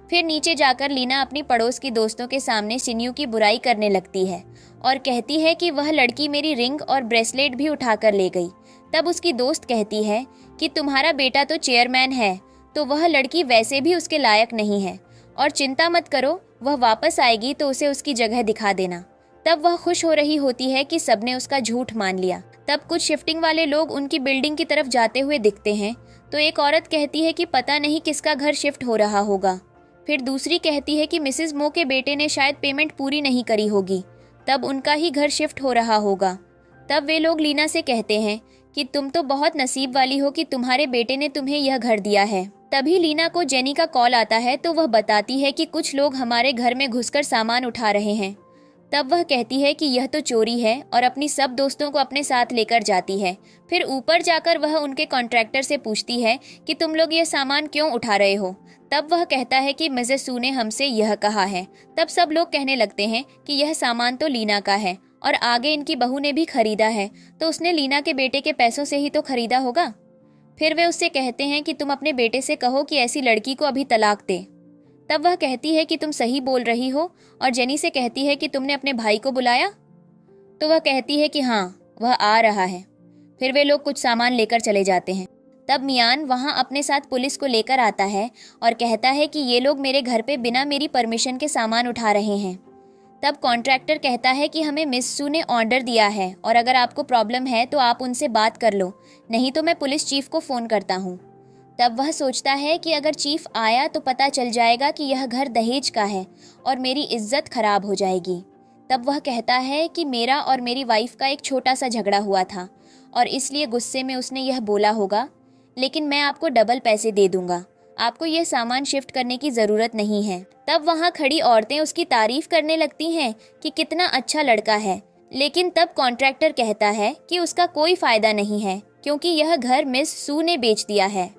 फिर नीचे जाकर लीना अपनी पड़ोस की दोस्तों के सामने शिन्यू की बुराई करने लगती है और कहती है कि वह लड़की मेरी रिंग और ब्रेसलेट भी उठाकर ले गई। तब उसकी दोस्त कहती है कि तुम्हारा बेटा तो चेयरमैन है, तो वह लड़की वैसे भी उसके लायक नहीं है और चिंता मत करो, वह वापस आएगी तो उसे उसकी जगह दिखा देना। तब वह खुश हो रही होती है कि सबने उसका झूठ मान लिया। तब कुछ शिफ्टिंग वाले लोग उनकी बिल्डिंग की तरफ जाते हुए दिखते हैं, तो एक औरत कहती है कि पता नहीं किसका घर शिफ्ट हो रहा होगा। फिर दूसरी कहती है कि मिसेस मो के बेटे ने शायद पेमेंट पूरी नहीं करी होगी, तब उनका ही घर शिफ्ट हो रहा होगा। तब वे लोग लीना से कहते हैं कि तुम तो बहुत नसीब वाली हो कि तुम्हारे बेटे ने तुम्हें यह घर दिया है। तभी लीना को जेनी का कॉल आता है तो वह बताती है कि कुछ लोग हमारे घर में घुसकर सामान उठा रहे हैं। तब वह कहती है कि यह तो चोरी है और अपनी सब दोस्तों को अपने साथ लेकर जाती है। फिर ऊपर जाकर वह उनके कॉन्ट्रैक्टर से पूछती है कि तुम लोग यह सामान क्यों उठा रहे हो। तब वह कहता है कि मिसेस सू ने हमसे यह कहा है। तब सब लोग कहने लगते हैं कि यह सामान तो लीना का है और आगे इनकी बहू ने भी खरीदा है, तो उसने लीना के बेटे के पैसों से ही तो खरीदा होगा। फिर वे उससे कहते हैं कि तुम अपने बेटे से कहो कि ऐसी लड़की को अभी तलाक दे। तब वह कहती है कि तुम सही बोल रही हो और जेनी से कहती है कि तुमने अपने भाई को बुलाया। तो वह कहती है कि हाँ, वह आ रहा है। फिर वे लोग कुछ सामान लेकर चले जाते हैं। तब मियान वहाँ अपने साथ पुलिस को लेकर आता है और कहता है कि ये लोग मेरे घर पे बिना मेरी परमिशन के सामान उठा रहे हैं। तब कॉन्ट्रैक्टर कहता है कि हमें मिस सू ने ऑर्डर दिया है और अगर आपको प्रॉब्लम है तो आप उनसे बात कर लो, नहीं तो मैं पुलिस चीफ को फ़ोन करता हूँ। तब वह सोचता है कि अगर चीफ आया तो पता चल जाएगा कि यह घर दहेज का है और मेरी इज्जत खराब हो जाएगी। तब वह कहता है कि मेरा और मेरी वाइफ का एक छोटा सा झगड़ा हुआ था और इसलिए गुस्से में उसने यह बोला होगा, लेकिन मैं आपको डबल पैसे दे दूंगा, आपको यह सामान शिफ्ट करने की ज़रूरत नहीं है। तब वहाँ खड़ी औरतें उसकी तारीफ करने लगती हैं कि कितना अच्छा लड़का है, लेकिन तब कॉन्ट्रैक्टर कहता है कि उसका कोई फ़ायदा नहीं है क्योंकि यह घर मिस सू ने बेच दिया है।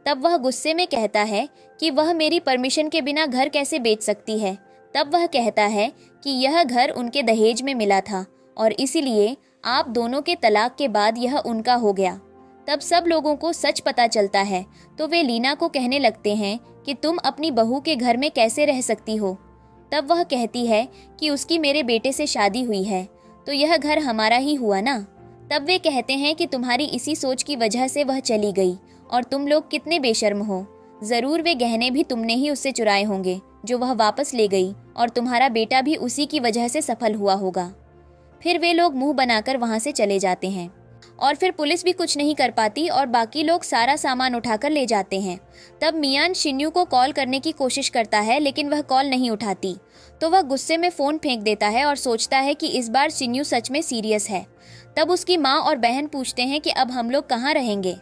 तब वह गुस्से में कहता है कि वह मेरी परमिशन के बिना घर कैसे बेच सकती है। तब वह कहता है कि यह घर उनके दहेज में मिला था और इसीलिए आप दोनों के तलाक के बाद यह उनका हो गया। तब सब लोगों को सच पता चलता है तो वे लीना को कहने लगते हैं कि तुम अपनी बहू के घर में कैसे रह सकती हो। तब वह कहती है कि उसकी मेरे बेटे से शादी हुई है तो यह घर हमारा ही हुआ ना। तब वे कहते हैं कि तुम्हारी इसी सोच की वजह से वह चली गई और तुम लोग कितने बेशर्म हो, ज़रूर वे गहने भी तुमने ही उससे चुराए होंगे जो वह वापस ले गई और तुम्हारा बेटा भी उसी की वजह से सफल हुआ होगा। फिर वे लोग मुंह बनाकर वहाँ से चले जाते हैं और फिर पुलिस भी कुछ नहीं कर पाती और बाकी लोग सारा सामान उठाकर ले जाते हैं। तब मियान शिन्यू को कॉल करने की कोशिश करता है लेकिन वह कॉल नहीं उठाती, तो वह गुस्से में फ़ोन फेंक देता है और सोचता है कि इस बार शिन्यू सच में सीरियस है। तब उसकी माँ और बहन पूछते हैं कि अब हम लोग कहाँ रहेंगे,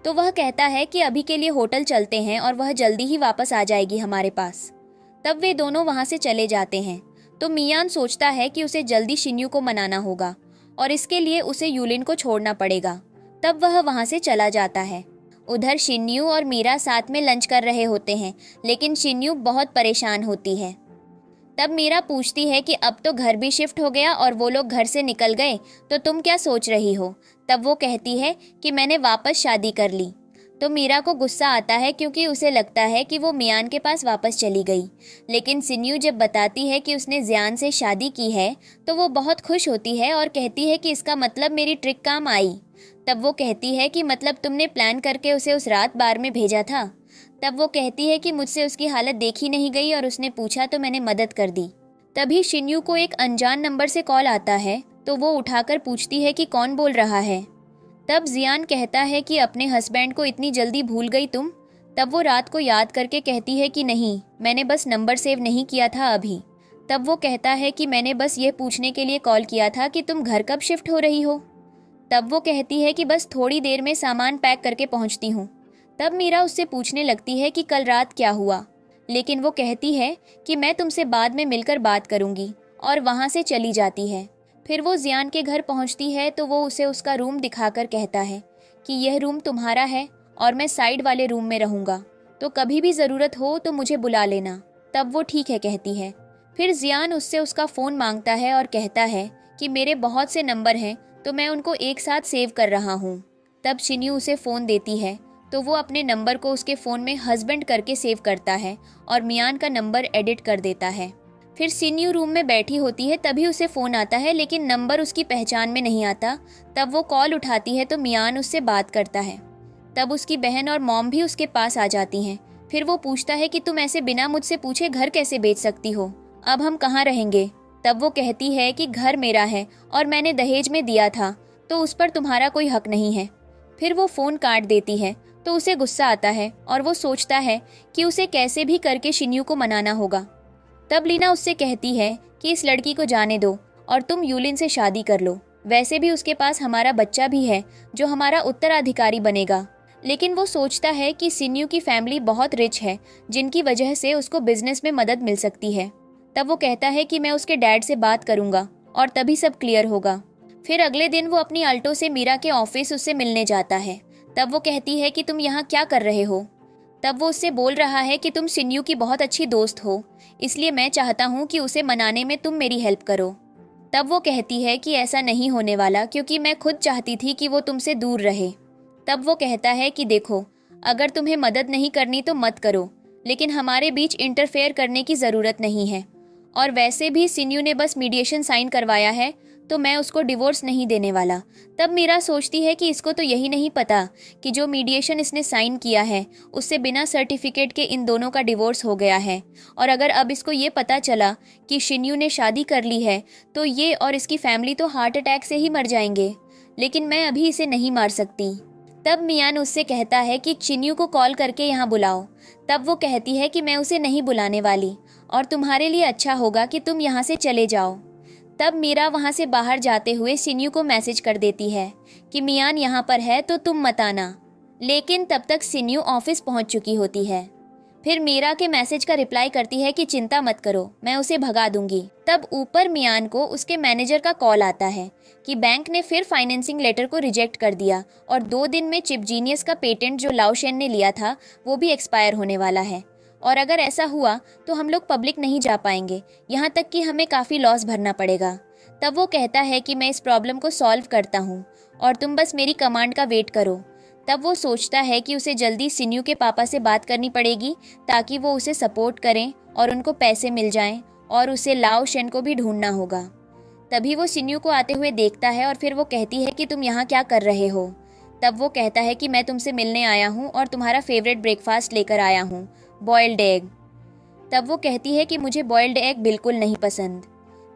तो वह कहता है कि अभी के लिए होटल चलते हैं और वह जल्दी ही वापस आ जाएगी हमारे पास। तब वे दोनों वहाँ से चले जाते हैं। तो मियान सोचता है कि उसे जल्दी शिन्यू को मनाना होगा और इसके लिए उसे यूलिन को छोड़ना पड़ेगा। तब वह वहाँ से चला जाता है। उधर शिन्यू और मीरा साथ में लंच कर रहे होते हैं, लेकिन शिन्यू बहुत परेशान होती है। तब मीरा पूछती है कि अब तो घर भी शिफ्ट हो गया और वो लोग घर से निकल गए, तो तुम क्या सोच रही हो। तब वो कहती है कि मैंने वापस शादी कर ली। तो मीरा को गुस्सा आता है क्योंकि उसे लगता है कि वो मियान के पास वापस चली गई। लेकिन शिन्यू जब बताती है कि उसने जियान से शादी की है तो वो बहुत खुश होती है और कहती है कि इसका मतलब मेरी ट्रिक काम आई। तब वो कहती है कि मतलब तुमने प्लान करके उसे उस रात बार में भेजा था। तब वो कहती है कि मुझसे उसकी हालत देखी नहीं गई और उसने पूछा तो मैंने मदद कर दी। तभी शिन्यू को एक अनजान नंबर से कॉल आता है, तो वो उठाकर पूछती है कि कौन बोल रहा है। तब जियान कहता है कि अपने हस्बैंड को इतनी जल्दी भूल गई तुम। तब वो रात को याद करके कहती है कि नहीं, मैंने बस नंबर सेव नहीं किया था अभी। तब वो कहता है कि मैंने बस ये पूछने के लिए कॉल किया था कि तुम घर कब शिफ्ट हो रही हो। तब वो कहती है कि बस थोड़ी देर में सामान पैक करके पहुंचती हूँ। तब मीरा उससे पूछने लगती है कि कल रात क्या हुआ, लेकिन वो कहती है कि मैं तुमसे बाद में मिलकर बात करूँगी और वहाँ से चली जाती है। फिर वो जियान के घर पहुंचती है तो वो उसे उसका रूम दिखाकर कहता है कि यह रूम तुम्हारा है और मैं साइड वाले रूम में रहूँगा, तो कभी भी ज़रूरत हो तो मुझे बुला लेना। तब वो ठीक है कहती है। फिर जियान उससे उसका फ़ोन मांगता है और कहता है कि मेरे बहुत से नंबर हैं तो मैं उनको एक साथ सेव कर रहा हूँ। तब शिन्यू उसे फ़ोन देती है तो वो अपने नंबर को उसके फ़ोन में हस्बैंड करके सेव करता है और मियान का नंबर एडिट कर देता है। फिर शिन्यू रूम में बैठी होती है, तभी उसे फ़ोन आता है लेकिन नंबर उसकी पहचान में नहीं आता। तब वो कॉल उठाती है तो मियान उससे बात करता है। तब उसकी बहन और मॉम भी उसके पास आ जाती हैं। फिर वो पूछता है कि तुम ऐसे बिना मुझसे पूछे घर कैसे बेच सकती हो, अब हम कहाँ रहेंगे। तब वो कहती है कि घर मेरा है और मैंने दहेज में दिया था, तो उस पर तुम्हारा कोई हक नहीं है। फिर वो फ़ोन काट देती है तो उसे गुस्सा आता है और वो सोचता है कि उसे कैसे भी करके शिन्यू को मनाना होगा। तब लीना उससे कहती है कि इस लड़की को जाने दो और तुम यूलिन से शादी कर लो, वैसे भी उसके पास हमारा बच्चा भी है जो हमारा उत्तराधिकारी बनेगा। लेकिन वो सोचता है कि शिन्यू की फैमिली बहुत रिच है जिनकी वजह से उसको बिजनेस में मदद मिल सकती है। तब वो कहता है कि मैं उसके डैड से बात करूंगा और तभी सब क्लियर होगा। फिर अगले दिन वो अपनी अल्टो से मीरा के ऑफिस उससे मिलने जाता है। तब वो कहती है कि तुम यहाँ क्या कर रहे हो। तब वो उससे बोल रहा है कि तुम शिन्यू की बहुत अच्छी दोस्त हो, इसलिए मैं चाहता हूँ कि उसे मनाने में तुम मेरी हेल्प करो। तब वो कहती है कि ऐसा नहीं होने वाला क्योंकि मैं खुद चाहती थी कि वो तुमसे दूर रहे। तब वो कहता है कि देखो, अगर तुम्हें मदद नहीं करनी तो मत करो, लेकिन हमारे बीच इंटरफेयर करने की ज़रूरत नहीं है। और वैसे भी शिन्यू ने बस मीडिएशन साइन करवाया है तो मैं उसको डिवोर्स नहीं देने वाला। तब मीरा सोचती है कि इसको तो यही नहीं पता कि जो मीडिएशन इसने साइन किया है उससे बिना सर्टिफिकेट के इन दोनों का डिवोर्स हो गया है। और अगर अब इसको ये पता चला कि शिन्यू ने शादी कर ली है तो ये और इसकी फैमिली तो हार्ट अटैक से ही मर जाएंगे, लेकिन मैं अभी इसे नहीं मार सकती। तब मियान उससे कहता है कि शिन्यू को कॉल करके यहाँ बुलाओ। तब वो कहती है कि मैं उसे नहीं बुलाने वाली और तुम्हारे लिए अच्छा होगा कि तुम यहाँ से चले जाओ। तब मीरा वहाँ से बाहर जाते हुए शिन्यू को मैसेज कर देती है कि मियान यहाँ पर है तो तुम मत आना। लेकिन तब तक शिन्यू ऑफिस पहुँच चुकी होती है। फिर मीरा के मैसेज का रिप्लाई करती है कि चिंता मत करो, मैं उसे भगा दूंगी। तब ऊपर मियान को उसके मैनेजर का कॉल आता है कि बैंक ने फिर फाइनेंसिंग लेटर को रिजेक्ट कर दिया और 2 दिन में चिप जीनियस का पेटेंट जो लाओशेन ने लिया था वो भी एक्सपायर होने वाला है। और अगर ऐसा हुआ तो हम लोग पब्लिक नहीं जा पाएंगे, यहाँ तक कि हमें काफ़ी लॉस भरना पड़ेगा। तब वो कहता है कि मैं इस प्रॉब्लम को सॉल्व करता हूँ और तुम बस मेरी कमांड का वेट करो। तब वो सोचता है कि उसे जल्दी शिन्यू के पापा से बात करनी पड़ेगी ताकि वो उसे सपोर्ट करें और उनको पैसे मिल जाएं, और उसे लाओशेन को भी ढूंढना होगा। तभी वो शिन्यू को आते हुए देखता है और फिर वो कहती है कि तुम यहाँ क्या कर रहे हो। तब वो कहता है कि मैं तुमसे मिलने आया हूँ और तुम्हारा फेवरेट ब्रेकफास्ट लेकर आया हूँ, बॉइल्ड एग। तब वो कहती है कि मुझे बॉइल्ड एग बिल्कुल नहीं पसंद।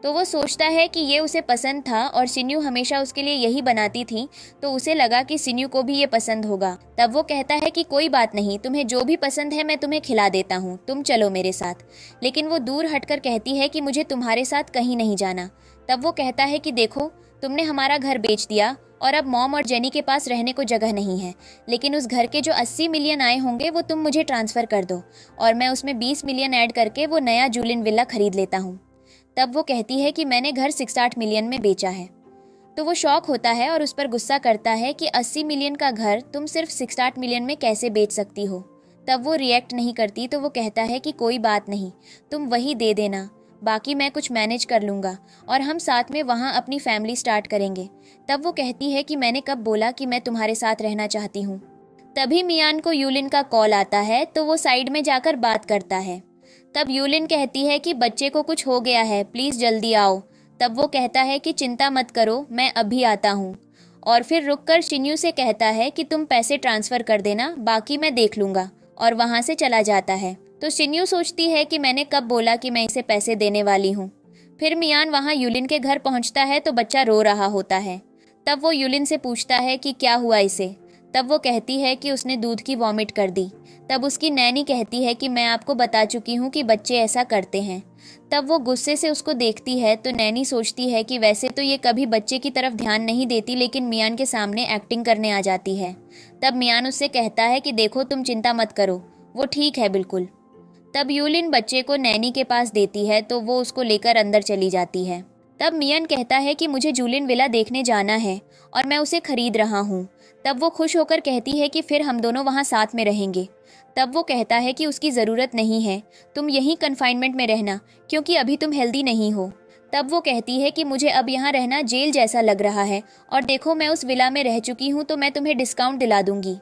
तो वो सोचता है कि ये उसे पसंद था और सिन्यू हमेशा उसके लिए यही बनाती थी, तो उसे लगा कि सिन्यू को भी ये पसंद होगा। तब वो कहता है कि कोई बात नहीं, तुम्हें जो भी पसंद है मैं तुम्हें खिला देता हूँ, तुम चलो मेरे साथ। लेकिन वो दूर हटकर कहती है कि मुझे तुम्हारे साथ कहीं नहीं जाना। तब वो कहता है कि देखो, तुमने हमारा घर बेच दिया और अब मॉम और जेनी के पास रहने को जगह नहीं है, लेकिन उस घर के जो 80 मिलियन आए होंगे वो तुम मुझे ट्रांसफ़र कर दो और मैं उसमें 20 मिलियन ऐड करके वो नया जूलियन विला खरीद लेता हूँ। तब वो कहती है कि मैंने घर 68 मिलियन में बेचा है। तो वो शॉक होता है और उस पर गुस्सा करता है कि 80 मिलियन का घर तुम सिर्फ 68 मिलियन में कैसे बेच सकती हो। तब वो रिएक्ट नहीं करती, तो वो कहता है कि कोई बात नहीं, तुम वही दे देना, बाकी मैं कुछ मैनेज कर लूँगा और हम साथ में वहाँ अपनी फैमिली स्टार्ट करेंगे। तब वो कहती है कि मैंने कब बोला कि मैं तुम्हारे साथ रहना चाहती हूँ। तभी मियान को यूलिन का कॉल आता है, तो वो साइड में जाकर बात करता है। तब यूलिन कहती है कि बच्चे को कुछ हो गया है, प्लीज़ जल्दी आओ। तब वो कहता है कि चिंता मत करो, मैं अभी आता हूँ। और फिर रुककर शिन्यू से कहता है कि तुम पैसे ट्रांसफ़र कर देना, बाकी मैं देख लूँगा, और वहाँ से चला जाता है। तो शिन्यू सोचती है कि मैंने कब बोला कि मैं इसे पैसे देने वाली हूँ। फिर मियान वहाँ यूलिन के घर पहुँचता है तो बच्चा रो रहा होता है। तब वो यूलिन से पूछता है कि क्या हुआ इसे। तब वो कहती है कि उसने दूध की वॉमिट कर दी। तब उसकी नैनी कहती है कि मैं आपको बता चुकी हूँ कि बच्चे ऐसा करते हैं। तब वो गुस्से से उसको देखती है, तो नैनी सोचती है कि वैसे तो ये कभी बच्चे की तरफ ध्यान नहीं देती, लेकिन मियान के सामने एक्टिंग करने आ जाती है। तब मियान उससे कहता है कि देखो, तुम चिंता मत करो, वो ठीक है बिल्कुल। तब यूलिन बच्चे को नैनी के पास देती है, तो वो उसको लेकर अंदर चली जाती है। तब मियान कहता है कि मुझे जूलियन विला देखने जाना है और मैं उसे खरीद रहा हूँ। तब वो खुश होकर कहती है कि फिर हम दोनों वहाँ साथ में रहेंगे। तब वो कहता है कि उसकी ज़रूरत नहीं है, तुम यहीं कन्फाइनमेंट में रहना, क्योंकि अभी तुम हेल्दी नहीं हो। तब वो कहती है कि मुझे अब यहाँ रहना जेल जैसा लग रहा है, और देखो मैं उस विला में रह चुकी हूँ, तो मैं तुम्हें डिस्काउंट दिला दूंगी।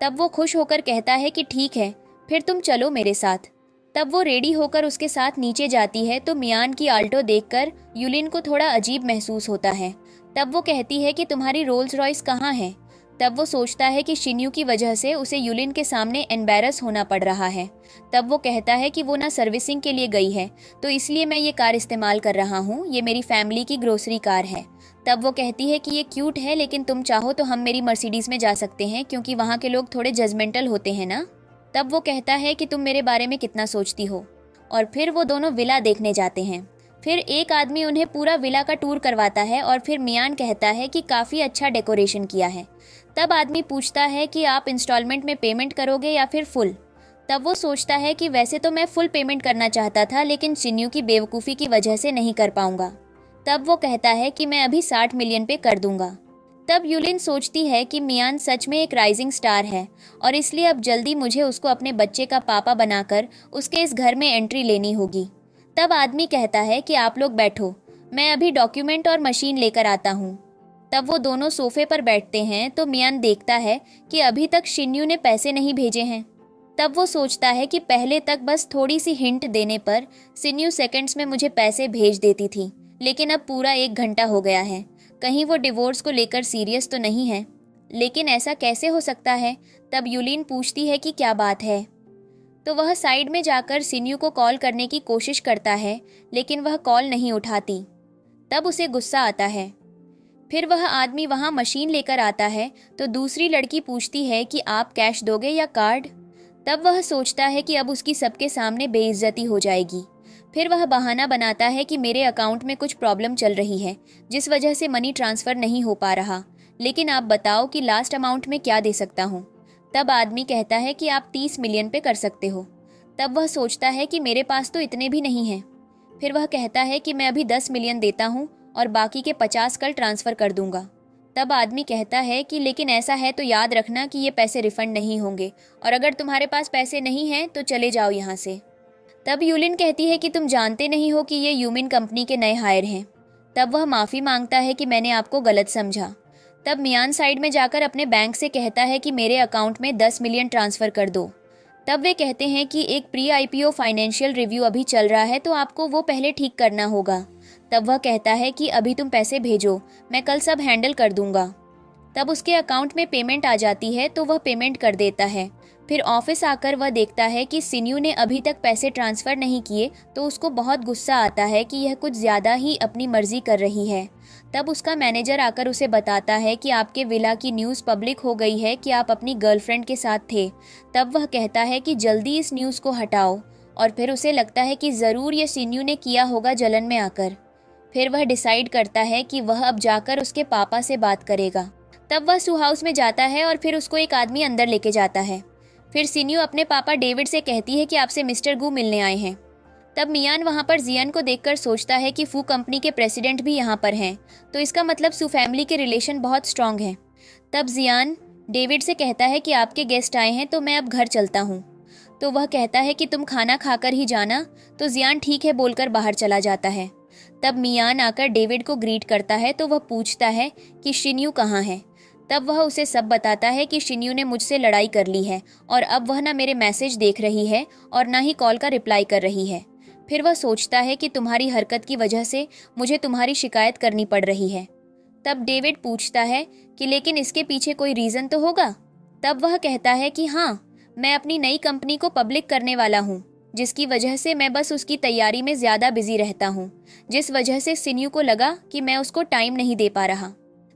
तब वो खुश होकर कहता है कि ठीक है, फिर तुम चलो मेरे साथ। तब वो रेडी होकर उसके साथ नीचे जाती है, तो मियान की आल्टो देखकर यूलिन को थोड़ा अजीब महसूस होता है। तब वो कहती है कि तुम्हारी रोल्स रॉयस कहाँ है। तब वो सोचता है कि शिन्यू की वजह से उसे यूलिन के सामने एम्बैरस होना पड़ रहा है। तब वो कहता है कि वो ना सर्विसिंग के लिए गई है, तो इसलिए मैं ये कार इस्तेमाल कर रहा हूँ, ये मेरी फैमिली की ग्रोसरी कार है। तब वो कहती है कि ये क्यूट है, लेकिन तुम चाहो तो हम मेरी मर्सिडीज़ में जा सकते हैं, क्योंकि वहाँ के लोग थोड़े जजमेंटल होते हैं ना। तब वो कहता है कि तुम मेरे बारे में कितना सोचती हो। और फिर वो दोनों विला देखने जाते हैं। फिर एक आदमी उन्हें पूरा विला का टूर करवाता है, और फिर मियान कहता है कि काफ़ी अच्छा डेकोरेशन किया है। तब आदमी पूछता है कि आप इंस्टॉलमेंट में पेमेंट करोगे या फिर फुल। तब वो सोचता है कि वैसे तो मैं फुल पेमेंट करना चाहता था, लेकिन शिन्यू की बेवकूफ़ी की वजह से नहीं कर पाऊंगा। तब वो कहता है कि मैं अभी 60 मिलियन पे कर दूंगा। तब यूलिन सोचती है कि मियान सच में एक राइजिंग स्टार है, और इसलिए अब जल्दी मुझे उसको अपने बच्चे का पापा बनाकर उसके इस घर में एंट्री लेनी होगी। तब आदमी कहता है कि आप लोग बैठो, मैं अभी डॉक्यूमेंट और मशीन लेकर आता हूँ। तब वो दोनों सोफे पर बैठते हैं, तो मियान देखता है कि अभी तक शिन्यू ने पैसे नहीं भेजे हैं। तब वो सोचता है कि पहले तक बस थोड़ी सी हिंट देने पर शिन्यू सेकंड्स में मुझे पैसे भेज देती थी, लेकिन अब पूरा 1 घंटा हो गया है। कहीं वो डिवोर्स को लेकर सीरियस तो नहीं है। लेकिन ऐसा कैसे हो सकता है। तब यूलिन पूछती है कि क्या बात है। तो वह साइड में जाकर शिन्यू को कॉल करने की कोशिश करता है, लेकिन वह कॉल नहीं उठाती। तब उसे गुस्सा आता है। फिर वह आदमी वहाँ मशीन लेकर आता है, तो दूसरी लड़की पूछती है कि आप कैश दोगे या कार्ड। तब वह सोचता है कि अब उसकी सबके सामने बेइज्जती हो जाएगी। फिर वह बहाना बनाता है कि मेरे अकाउंट में कुछ प्रॉब्लम चल रही है, जिस वजह से मनी ट्रांसफ़र नहीं हो पा रहा, लेकिन आप बताओ कि लास्ट अमाउंट में क्या दे सकता हूँ। तब आदमी कहता है कि आप 30 मिलियन पे कर सकते हो। तब वह सोचता है कि मेरे पास तो इतने भी नहीं हैं। फिर वह कहता है कि मैं अभी 10 मिलियन देता हूँ और बाकी के 50 कल ट्रांसफ़र कर दूंगा। तब आदमी कहता है कि लेकिन ऐसा है तो याद रखना कि ये पैसे रिफ़ंड नहीं होंगे, और अगर तुम्हारे पास पैसे नहीं हैं तो चले जाओ यहाँ से। तब यूलिन कहती है कि तुम जानते नहीं हो कि ये यूमिन कंपनी के नए हायर हैं। तब वह माफ़ी मांगता है कि मैंने आपको गलत समझा। तब मियान साइड में जाकर अपने बैंक से कहता है कि मेरे अकाउंट में 10 मिलियन ट्रांसफ़र कर दो। तब वे कहते हैं कि एक प्री आईपीओ फाइनेंशियल रिव्यू अभी चल रहा है, तो आपको वो पहले ठीक करना होगा। तब वह कहता है कि अभी तुम पैसे भेजो, मैं कल सब हैंडल कर दूंगा। तब उसके अकाउंट में पेमेंट आ जाती है, तो वह पेमेंट कर देता है। फिर ऑफिस आकर वह देखता है कि सिन्यू ने अभी तक पैसे ट्रांसफ़र नहीं किए, तो उसको बहुत गुस्सा आता है कि यह कुछ ज़्यादा ही अपनी मर्जी कर रही है। तब उसका मैनेजर आकर उसे बताता है कि आपके विला की न्यूज़ पब्लिक हो गई है कि आप अपनी गर्लफ्रेंड के साथ थे। तब वह कहता है कि जल्दी इस न्यूज़ को हटाओ, और फिर उसे लगता है कि ज़रूर ये सिन्यू ने किया होगा जलन में आकर। फिर वह डिसाइड करता है कि वह अब जाकर उसके पापा से बात करेगा। तब वह सू हाउस में जाता है और फिर उसको एक आदमी अंदर लेके जाता है। फिर सिन्यू अपने पापा डेविड से कहती है कि आपसे मिस्टर गू मिलने आए हैं। तब मियान वहाँ पर जियान को देखकर सोचता है कि फू कंपनी के प्रेसिडेंट भी यहाँ पर हैं, तो इसका मतलब सू फैमिली के रिलेशन बहुत स्ट्रांग हैं। तब जियान डेविड से कहता है कि आपके गेस्ट आए हैं, तो मैं अब घर चलता हूँ। तो वह कहता है कि तुम खाना खाकर ही जाना, तो जियान ठीक है बोलकर बाहर चला जाता है। तब मियान आकर डेविड को ग्रीट करता है, तो वह पूछता है कि शिन्यू कहाँ है। तब वह उसे सब बताता है कि शिन्यू ने मुझसे लड़ाई कर ली है और अब वह ना मेरे मैसेज देख रही है और ना ही कॉल का रिप्लाई कर रही है। फिर वह सोचता है कि तुम्हारी हरकत की वजह से मुझे तुम्हारी शिकायत करनी पड़ रही है। तब डेविड पूछता है कि लेकिन इसके पीछे कोई रीज़न तो होगा। तब वह कहता है कि हाँ, मैं अपनी नई कंपनी को पब्लिक करने वाला हूँ, जिसकी वजह से मैं बस उसकी तैयारी में ज़्यादा बिजी रहता हूँ, जिस वजह से सिन्यू को लगा कि मैं उसको टाइम नहीं दे पा रहा।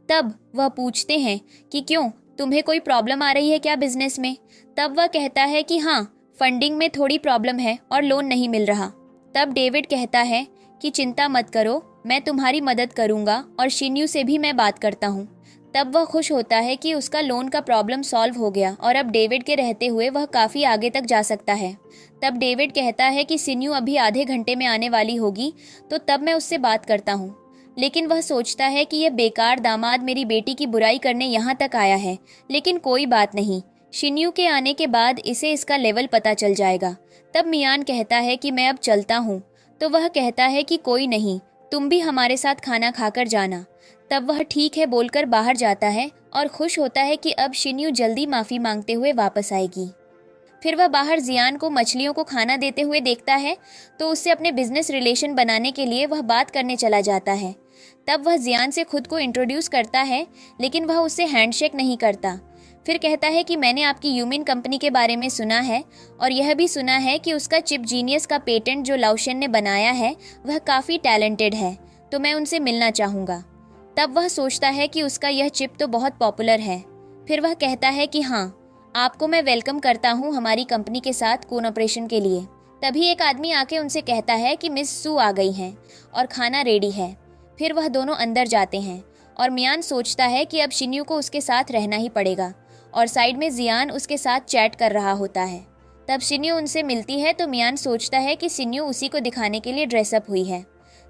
तब वह पूछते हैं कि क्यों, तुम्हें कोई प्रॉब्लम आ रही है क्या बिजनेस में। तब वह कहता है कि हाँ, फंडिंग में थोड़ी प्रॉब्लम है और लोन नहीं मिल रहा। तब डेविड कहता है कि चिंता मत करो, मैं तुम्हारी मदद करूँगा और शिन्यू से भी मैं बात करता हूँ। तब वह खुश होता है कि उसका लोन का प्रॉब्लम सॉल्व हो गया और अब डेविड के रहते हुए वह काफ़ी आगे तक जा सकता है। तब डेविड कहता है कि सिन्यू अभी आधे घंटे में आने वाली होगी, तो तब मैं उससे बात करता हूँ। लेकिन वह सोचता है कि यह बेकार दामाद मेरी बेटी की बुराई करने यहाँ तक आया है, लेकिन कोई बात नहीं, शिन्यू के आने के बाद इसे इसका लेवल पता चल जाएगा। तब मियान कहता है कि मैं अब चलता हूँ, तो वह कहता है कि कोई नहीं, तुम भी हमारे साथ खाना खाकर जाना। तब वह ठीक है बोलकर बाहर जाता है और खुश होता है कि अब शिन्यू जल्दी माफ़ी मांगते हुए वापस आएगी। फिर वह बाहर जियान को मछलियों को खाना देते हुए देखता है, तो उससे अपने बिजनेस रिलेशन बनाने के लिए वह बात करने चला जाता है। तब वह जियान से खुद को इंट्रोड्यूस करता है, लेकिन वह उससे हैंडशेक नहीं करता। फिर कहता है कि मैंने आपकी यूमिन कंपनी के बारे में सुना है और यह भी सुना है कि उसका चिप जीनियस का पेटेंट जो लाओशन ने बनाया है वह काफ़ी टैलेंटेड है, तो मैं उनसे मिलना चाहूँगा। तब वह सोचता है कि उसका यह चिप तो बहुत पॉपुलर है। फिर वह कहता है कि हाँ, आपको मैं वेलकम करता हूँ हमारी कंपनी के साथ कोन ऑपरेशन के लिए। तभी एक आदमी आके उनसे कहता है कि मिस सू आ गई हैं और खाना रेडी है। फिर वह दोनों अंदर जाते हैं और मियान सोचता है कि अब शिन्यू को उसके साथ रहना ही पड़ेगा, और साइड में जियान उसके साथ चैट कर रहा होता है। तब शिन्यू उनसे मिलती है, तो मियान सोचता है कि शिन्यू उसी को दिखाने के लिए ड्रेसअप हुई है।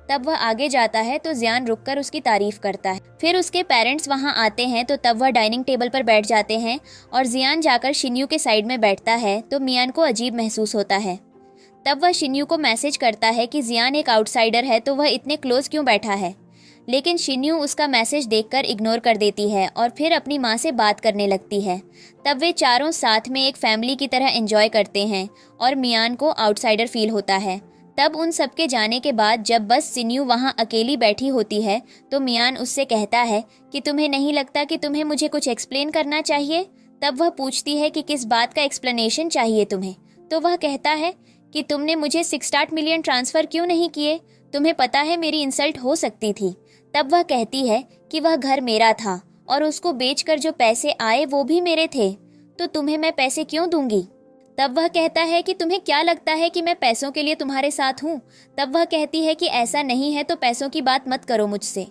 तब वह आगे जाता है तो जियान रुककर उसकी तारीफ करता है। फिर उसके पेरेंट्स वहां आते हैं, तो तब वह डाइनिंग टेबल पर बैठ जाते हैं और जियान जाकर शिन्यू के साइड में बैठता है, तो मियान को अजीब महसूस होता है। तब वह शिन्यू को मैसेज करता है कि जियान एक आउटसाइडर है, तो वह इतने क्लोज क्यों बैठा है। लेकिन शिन्यू उसका मैसेज देखकर इग्नोर कर देती है और फिर अपनी माँ से बात करने लगती है। तब वे चारों साथ में एक फैमिली की तरह एंजॉय करते हैं और मियान को आउटसाइडर फील होता है। तब उन सबके जाने के बाद जब बस सिन्यू वहाँ अकेली बैठी होती है, तो मियान उससे कहता है कि तुम्हें नहीं लगता कि तुम्हें मुझे कुछ एक्सप्लेन करना चाहिए। तब वह पूछती है कि किस बात का एक्सप्लेनेशन चाहिए तुम्हें। तो वह कहता है कि तुमने मुझे 6 मिलियन ट्रांसफ़र क्यों नहीं किए, तुम्हें पता है मेरी इंसल्ट हो सकती थी। तब वह कहती है कि वह घर मेरा था और उसको बेचकर जो पैसे आए वो भी मेरे थे, तो तुम्हें मैं पैसे क्यों दूंगी। तब वह कहता है कि तुम्हें क्या लगता है कि मैं पैसों के लिए तुम्हारे साथ हूँ। तब वह कहती है कि ऐसा नहीं है, तो पैसों की बात मत करो मुझसे।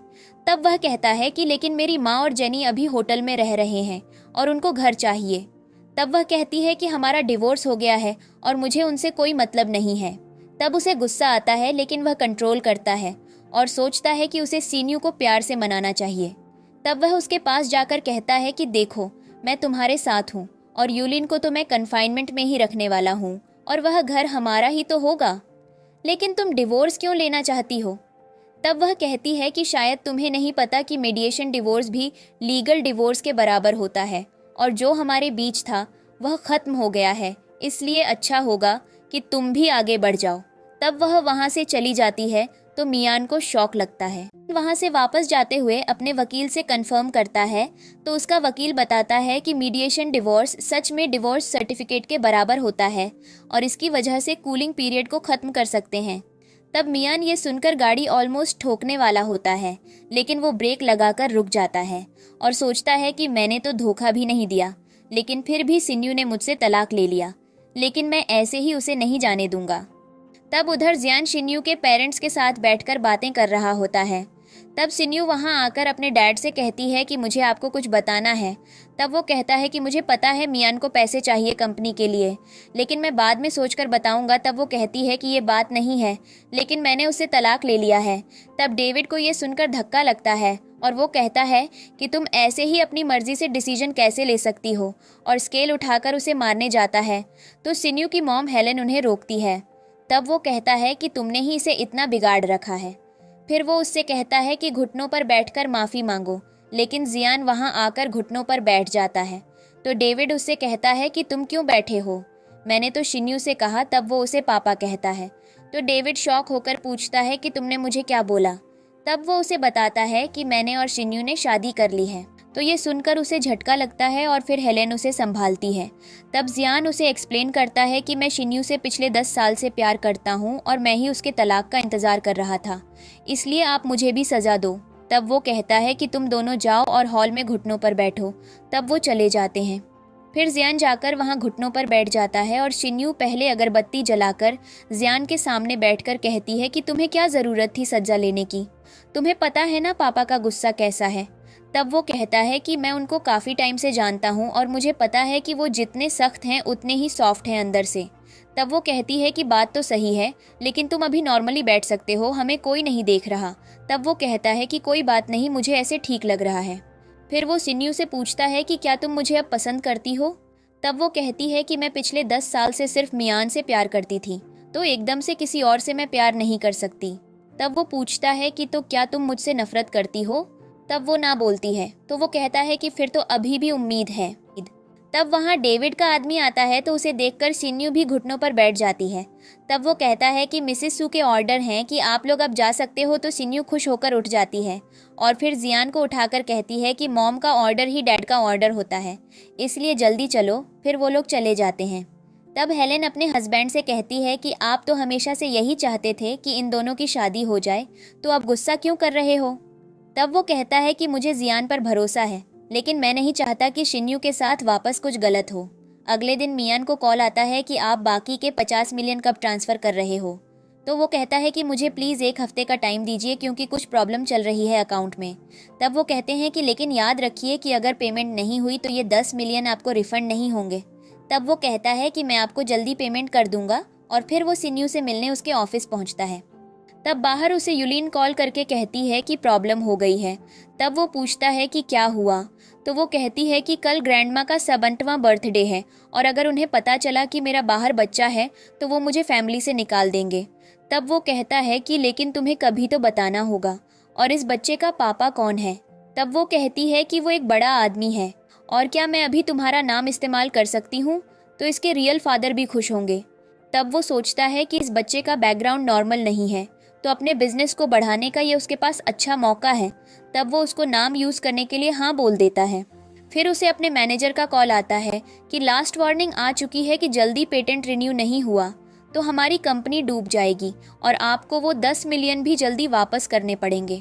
तब वह कहता है कि लेकिन मेरी माँ और जेनी अभी होटल में रह रहे हैं और उनको घर चाहिए। तब वह कहती है कि हमारा डिवोर्स हो गया है और मुझे उनसे कोई मतलब नहीं है। तब उसे गुस्सा आता है, लेकिन वह कंट्रोल करता है और सोचता है कि उसे सिन्यू को प्यार से मनाना चाहिए। तब वह उसके पास जाकर कहता है कि देखो, मैं तुम्हारे साथ हूँ और यूलिन को तो मैं कन्फाइनमेंट में ही रखने वाला हूँ और वह घर हमारा ही तो होगा, लेकिन तुम डिवोर्स क्यों लेना चाहती हो। तब वह कहती है कि शायद तुम्हें नहीं पता कि मीडिएशन डिवोर्स भी लीगल डिवोर्स के बराबर होता है और जो हमारे बीच था वह ख़त्म हो गया है, इसलिए अच्छा होगा कि तुम भी आगे बढ़ जाओ। तब वह वहाँ से चली जाती है, तो तो मियान को शॉक लगता है। वहां से वापस जाते हुए अपने वकील से कंफर्म करता है तो उसका वकील बताता है कि मीडिएशन डिवोर्स सच में डिवोर्स सर्टिफिकेट के बराबर होता है और इसकी वजह से कूलिंग पीरियड को खत्म कर सकते हैं। तब मियान ये सुनकर गाड़ी ऑलमोस्ट ठोकने वाला होता है, लेकिन वो ब्रेक लगाकर रुक जाता है और सोचता है कि मैंने तो धोखा भी नहीं दिया, लेकिन फिर भी सिन्यू ने मुझसे तलाक ले लिया, लेकिन मैं ऐसे ही उसे नहीं जाने दूंगा। तब उधर जियान शिन्यू के पेरेंट्स के साथ बैठकर बातें कर रहा होता है। तब सिन्यू वहां आकर अपने डैड से कहती है कि मुझे आपको कुछ बताना है। तब वो कहता है कि मुझे पता है मियान को पैसे चाहिए कंपनी के लिए, लेकिन मैं बाद में सोचकर बताऊंगा। तब वो कहती है कि ये बात नहीं है, लेकिन मैंने उससे तलाक ले लिया है। तब डेविड को ये सुनकर धक्का लगता है और वो कहता है कि तुम ऐसे ही अपनी मर्जी से डिसीजन कैसे ले सकती हो, और स्केल उठाकर उसे मारने जाता है। तो सिन्यू की मॉम हेलेन उन्हें रोकती है। तब वो कहता है कि तुमने ही इसे इतना बिगाड़ रखा है। फिर वो उससे कहता है कि घुटनों पर बैठकर माफ़ी मांगो, लेकिन जियान वहां आकर घुटनों पर बैठ जाता है। तो डेविड उससे कहता है कि तुम क्यों बैठे हो, मैंने तो शिन्यू से कहा। तब वो उसे पापा कहता है। तो डेविड शॉक होकर पूछता है कि तुमने मुझे क्या बोला। तब वो उसे बताता है कि मैंने और शिन्यू ने शादी कर ली है। तो ये सुनकर उसे झटका लगता है और फिर हेलेन उसे संभालती है। तब जियान उसे एक्सप्लेन करता है कि मैं शिन्यू से पिछले 10 साल से प्यार करता हूँ और मैं ही उसके तलाक का इंतज़ार कर रहा था, इसलिए आप मुझे भी सज़ा दो। तब वो कहता है कि तुम दोनों जाओ और हॉल में घुटनों पर बैठो। तब वो चले जाते हैं। फिर जियान जाकर वहाँ घुटनों पर बैठ जाता है और शिन्यू पहले अगरबत्ती जलाकर जियान के सामने बैठकर कहती है कि तुम्हें क्या ज़रूरत थी सज़ा लेने की, तुम्हें पता है ना पापा का गुस्सा कैसा है। तब वो कहता है कि मैं उनको काफ़ी टाइम से जानता हूँ और मुझे पता है कि वो जितने सख्त हैं उतने ही सॉफ्ट हैं अंदर से। तब वो कहती है कि बात तो सही है, लेकिन तुम अभी नॉर्मली बैठ सकते हो, हमें कोई नहीं देख रहा। तब वो कहता है कि कोई बात नहीं, मुझे ऐसे ठीक लग रहा है। फिर वो सिन्यू से पूछता है कि क्या तुम मुझे अब पसंद करती हो। तब वो कहती है कि मैं पिछले 10 साल से सिर्फ मियान से प्यार करती थी, तो एकदम से किसी और से मैं प्यार नहीं कर सकती। तब वो पूछता है कि तो क्या तुम मुझसे नफरत करती हो। तब वो ना बोलती है। तो वो कहता है कि फिर तो अभी भी उम्मीद है। तब वहाँ डेविड का आदमी आता है तो उसे देखकर सिन्यू भी घुटनों पर बैठ जाती है। तब वो कहता है कि मिसेस सू के ऑर्डर हैं कि आप लोग अब जा सकते हो। तो सिन्यू खुश होकर उठ जाती है और फिर जियान को उठाकर कहती है कि मॉम का ऑर्डर ही डैड का ऑर्डर होता है, इसलिए जल्दी चलो। फिर वो लोग चले जाते हैं। तब हेलेन अपने हस्बैंड से कहती है कि आप तो हमेशा से यही चाहते थे कि इन दोनों की शादी हो जाए, तो अब गुस्सा क्यों कर रहे हो। तब वो कहता है कि मुझे जियान पर भरोसा है, लेकिन मैं नहीं चाहता कि शिन्यू के साथ वापस कुछ गलत हो। अगले दिन मियान को कॉल आता है कि आप बाकी के 50 मिलियन कब ट्रांसफ़र कर रहे हो। तो वो कहता है कि मुझे प्लीज़ 1 हफ्ते का टाइम दीजिए क्योंकि कुछ प्रॉब्लम चल रही है अकाउंट में। तब वो कहते हैं कि लेकिन याद रखिए कि अगर पेमेंट नहीं हुई तो ये 10 मिलियन आपको रिफ़ंड नहीं होंगे। तब वो कहता है कि मैं आपको जल्दी पेमेंट कर दूंगा और फिर वो सिन्यू से मिलने उसके ऑफिस पहुंचता है। तब बाहर उसे युलीन कॉल करके कहती है कि प्रॉब्लम हो गई है। तब वो पूछता है कि क्या हुआ। तो वो कहती है कि कल ग्रैंडमा का 67वां बर्थडे है और अगर उन्हें पता चला कि मेरा बाहर बच्चा है तो वो मुझे फैमिली से निकाल देंगे। तब वो कहता है कि लेकिन तुम्हें कभी तो बताना होगा, और इस बच्चे का पापा कौन है। तब वो कहती है कि वो एक बड़ा आदमी है, और क्या मैं अभी तुम्हारा नाम इस्तेमाल कर सकती हूँ, तो इसके रियल फादर भी खुश होंगे। तब वो सोचता है कि इस बच्चे का बैकग्राउंड नॉर्मल नहीं है, तो अपने बिजनेस को बढ़ाने का ये उसके पास अच्छा मौका है। तब वो उसको नाम यूज़ करने के लिए हाँ बोल देता है। फिर उसे अपने मैनेजर का कॉल आता है कि लास्ट वार्निंग आ चुकी है कि जल्दी पेटेंट रिन्यू नहीं हुआ तो हमारी कंपनी डूब जाएगी और आपको वो 10 मिलियन भी जल्दी वापस करने पड़ेंगे।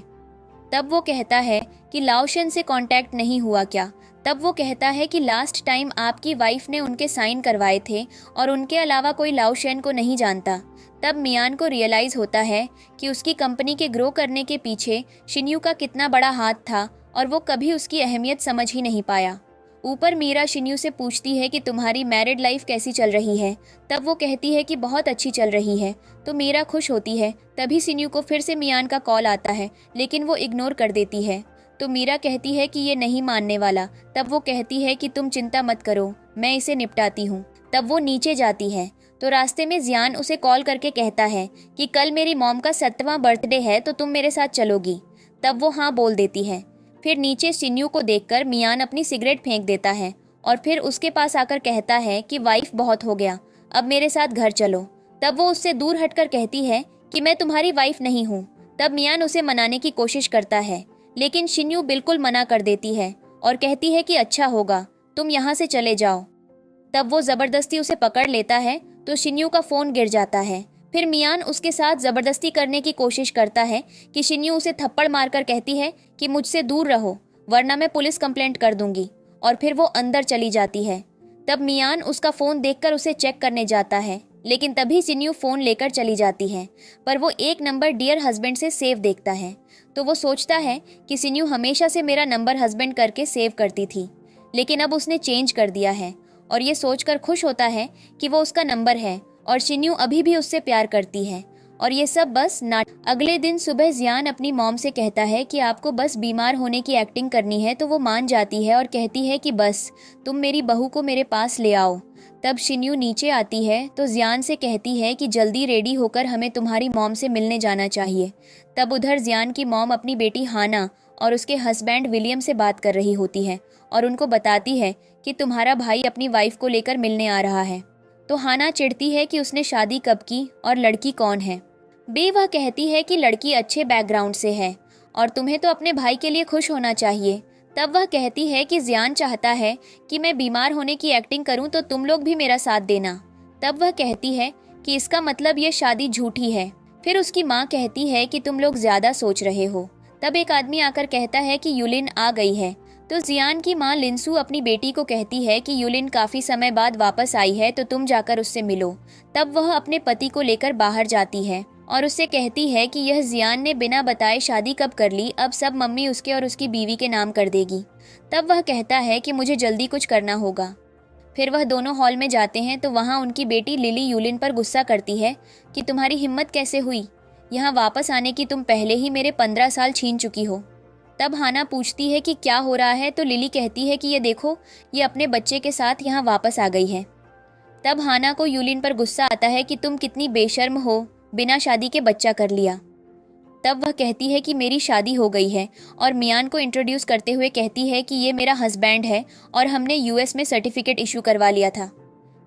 तब वो कहता है कि लाओशन से कांटेक्ट नहीं हुआ क्या। तब वो कहता है कि लास्ट टाइम आपकी वाइफ ने उनके साइन करवाए थे और उनके अलावा कोई लाओशन को नहीं जानता। तब मियान को रियलाइज़ होता है कि उसकी कंपनी के ग्रो करने के पीछे शिन्यू का कितना बड़ा हाथ था और वो कभी उसकी अहमियत समझ ही नहीं पाया। ऊपर मीरा शिन्यू से पूछती है कि तुम्हारी मैरिड लाइफ कैसी चल रही है। तब वो कहती है कि बहुत अच्छी चल रही है। तो मीरा खुश होती है। तभी शिन्यू को फिर से मियान का कॉल आता है, लेकिन वो इग्नोर कर देती है। तो मीरा कहती है कि ये नहीं मानने वाला। तब वो कहती है कि तुम चिंता मत करो, मैं इसे निपटाती हूँ। तब वो नीचे जाती है तो रास्ते में जियान उसे कॉल करके कहता है कि कल मेरी मॉम का 7वां बर्थडे है तो तुम मेरे साथ चलोगी। तब वो हाँ बोल देती है। फिर नीचे शिन्यू को देखकर मियान अपनी सिगरेट फेंक देता है और फिर उसके पास आकर कहता है कि वाइफ बहुत हो गया, अब मेरे साथ घर चलो। तब वो उससे दूर हटकर कहती है कि मैं तुम्हारी वाइफ नहीं हूँ। तब मियान उसे मनाने की कोशिश करता है, लेकिन शिन्यू बिल्कुल मना कर देती है और कहती है कि अच्छा होगा, तुम यहाँ से चले जाओ। तब वो जबरदस्ती उसे पकड़ लेता है तो शिन्यू का फोन गिर जाता है। फिर मियान उसके साथ जबरदस्ती करने की कोशिश करता है कि शिन्यू उसे थप्पड़ मारकर कहती है कि मुझसे दूर रहो वरना मैं पुलिस कंप्लेंट कर दूंगी, और फिर वो अंदर चली जाती है। तब मियान उसका फोन देखकर उसे चेक करने जाता है, लेकिन तभी शिन्यू फोन लेकर चली जाती है, पर वो एक नंबर डियर हस्बैंड से सेव देखता है। तो वो सोचता है कि शिन्यू हमेशा से मेरा नंबर हस्बैंड करके सेव करती थी, लेकिन अब उसने चेंज कर दिया है, और ये सोचकर खुश होता है कि वो उसका नंबर है और शिन्यू अभी भी उससे प्यार करती है। और ये सब बस नाटक। अगले दिन सुबह जियान अपनी मॉम से कहता है कि आपको बस बीमार होने की एक्टिंग करनी है, तो वो मान जाती है और कहती है कि बस तुम मेरी बहू को मेरे पास ले आओ। तब शिन्यू नीचे आती है तो जियान से कहती है कि जल्दी रेडी होकर हमें तुम्हारी मॉम से मिलने जाना चाहिए। तब उधर जियान की मॉम अपनी बेटी हाना और उसके हस्बैंड विलियम से बात कर रही होती है और उनको बताती है कि तुम्हारा भाई अपनी वाइफ को लेकर मिलने आ रहा है। तो हाना चिढ़ती है कि उसने शादी कब की और लड़की कौन है। वह कहती है कि लड़की अच्छे बैकग्राउंड से है और तुम्हें तो अपने भाई के लिए खुश होना चाहिए। तब वह कहती है कि जियान चाहता है कि मैं बीमार होने की एक्टिंग करूं तो तुम लोग भी मेरा साथ देना। तब वह कहती है कि इसका मतलब ये शादी झूठी है। फिर उसकी माँ कहती है कि तुम लोग ज्यादा सोच रहे हो। तब एक आदमी आकर कहता है कि युलिन आ गई है। तो जियान की माँ लिंसू अपनी बेटी को कहती है कि युलिन काफी समय बाद वापस आई है तो तुम जाकर उससे मिलो। तब वह अपने पति को लेकर बाहर जाती है और उससे कहती है कि यह जियान ने बिना बताए शादी कब कर ली, अब सब मम्मी उसके और उसकी बीवी के नाम कर देगी। तब वह कहता है कि मुझे जल्दी कुछ करना होगा। फिर वह दोनों हॉल में जाते हैं तो वहाँ उनकी बेटी लिली युलिन पर गुस्सा करती है कि तुम्हारी हिम्मत कैसे हुई, यहाँ वापस आने की, तुम पहले ही मेरे 15 साल छीन चुकी हो। तब हाना पूछती है कि क्या हो रहा है, तो लिली कहती है कि ये देखो, ये अपने बच्चे के साथ यहाँ वापस आ गई है। तब हाना को युलिन पर गुस्सा आता है कि तुम कितनी बेशर्म हो, बिना शादी के बच्चा कर लिया। तब वह कहती है कि मेरी शादी हो गई है और मियान को इंट्रोड्यूस करते हुए कहती है कि ये मेरा हस्बैंड है और हमने यूएस में सर्टिफिकेट इशू करवा लिया था।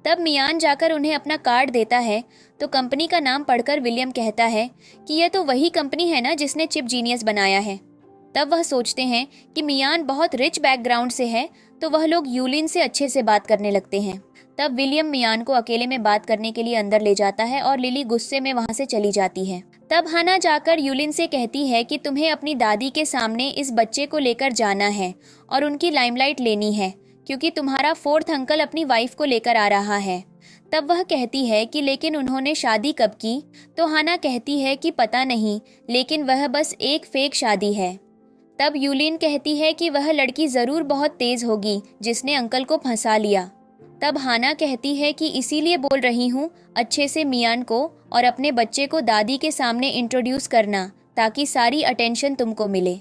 तब मियान जाकर उन्हें अपना कार्ड देता है तो कंपनी का नाम पढ़कर विलियम कहता है कि यह तो वही कंपनी है ना जिसने चिप जीनियस बनाया है। तब वह सोचते हैं कि मियान बहुत रिच बैकग्राउंड से है तो वह लोग यूलिन से अच्छे से बात करने लगते हैं। तब विलियम मियान को अकेले में बात करने के लिए अंदर ले जाता है और लिली गुस्से में वहां से चली जाती है। तब हाना जाकर यूलिन से कहती है कि तुम्हें अपनी दादी के सामने इस बच्चे को लेकर जाना है और उनकी लाइमलाइट लेनी है, क्योंकि तुम्हारा 4th अंकल अपनी वाइफ को लेकर आ रहा है। तब वह कहती है कि लेकिन उन्होंने शादी कब की, तो हाना कहती है कि पता नहीं, लेकिन वह बस एक फेक शादी है। तब यूलिन कहती है कि वह लड़की जरूर बहुत तेज होगी जिसने अंकल को फंसा लिया। तब हाना कहती है कि इसीलिए बोल रही हूँ अच्छे से मियान को और अपने बच्चे को दादी के सामने इंट्रोड्यूस करना ताकि सारी अटेंशन तुमको मिले।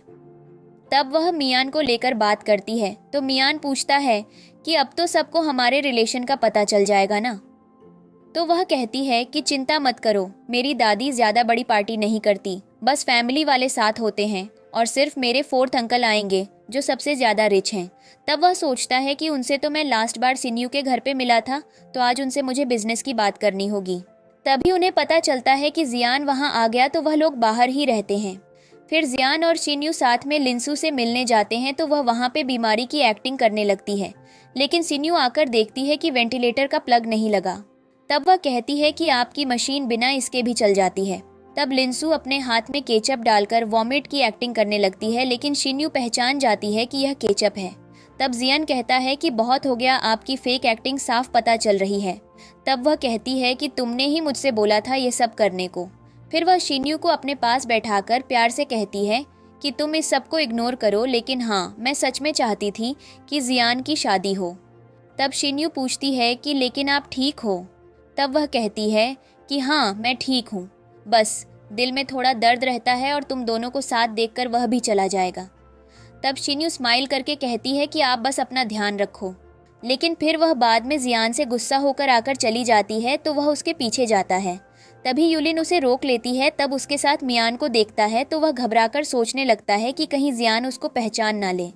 तब वह मियान को लेकर बात करती है तो मियान पूछता है कि अब तो सबको हमारे रिलेशन का पता चल जाएगा ना। तो वह कहती है कि चिंता मत करो, मेरी दादी ज्यादा बड़ी पार्टी नहीं करती, बस फैमिली वाले साथ होते हैं और सिर्फ मेरे 4th अंकल आएंगे जो सबसे ज्यादा रिच हैं। तब वह सोचता है कि उनसे तो मैं लास्ट बार शिन्यू के घर पे मिला था, तो आज उनसे मुझे बिजनेस की बात करनी होगी। तभी उन्हें पता चलता है कि जियान वहां आ गया तो वह लोग बाहर ही रहते हैं। फिर जियान और शिन्यू साथ में लिंसू से मिलने जाते हैं तो वह वहां पे बीमारी की एक्टिंग करने लगती है, लेकिन शिन्यू आकर देखती है कि वेंटिलेटर का प्लग नहीं लगा। तब वह कहती है कि आपकी मशीन बिना इसके भी चल जाती है। तब लिंसू अपने हाथ में केचप डालकर वॉमिट की एक्टिंग करने लगती है, लेकिन शिन्यू पहचान जाती है कि यह केचप है। तब जियान कहता है कि बहुत हो गया, आपकी फेक एक्टिंग साफ पता चल रही है। तब वह कहती है कि तुमने ही मुझसे बोला था ये सब करने को। फिर वह शिन्यू को अपने पास बैठाकर प्यार से कहती है कि तुम इस सब को इग्नोर करो, लेकिन हाँ, मैं सच में चाहती थी कि जियान की शादी हो। तब शिन्यू पूछती है कि लेकिन आप ठीक हो? तब वह कहती है कि हाँ, मैं ठीक हूँ, बस दिल में थोड़ा दर्द रहता है और तुम दोनों को साथ देखकर वह भी चला जाएगा। तब शिन्यू स्माइल करके कहती है कि आप बस अपना ध्यान रखो, लेकिन फिर वह बाद में जियान से गुस्सा होकर आकर चली जाती है तो वह उसके पीछे जाता है। तभी यूलिन उसे रोक लेती है। तब उसके साथ मियान को देखता है तो वह घबराकर सोचने लगता है कि कहीं जियान उसको पहचान ना ले,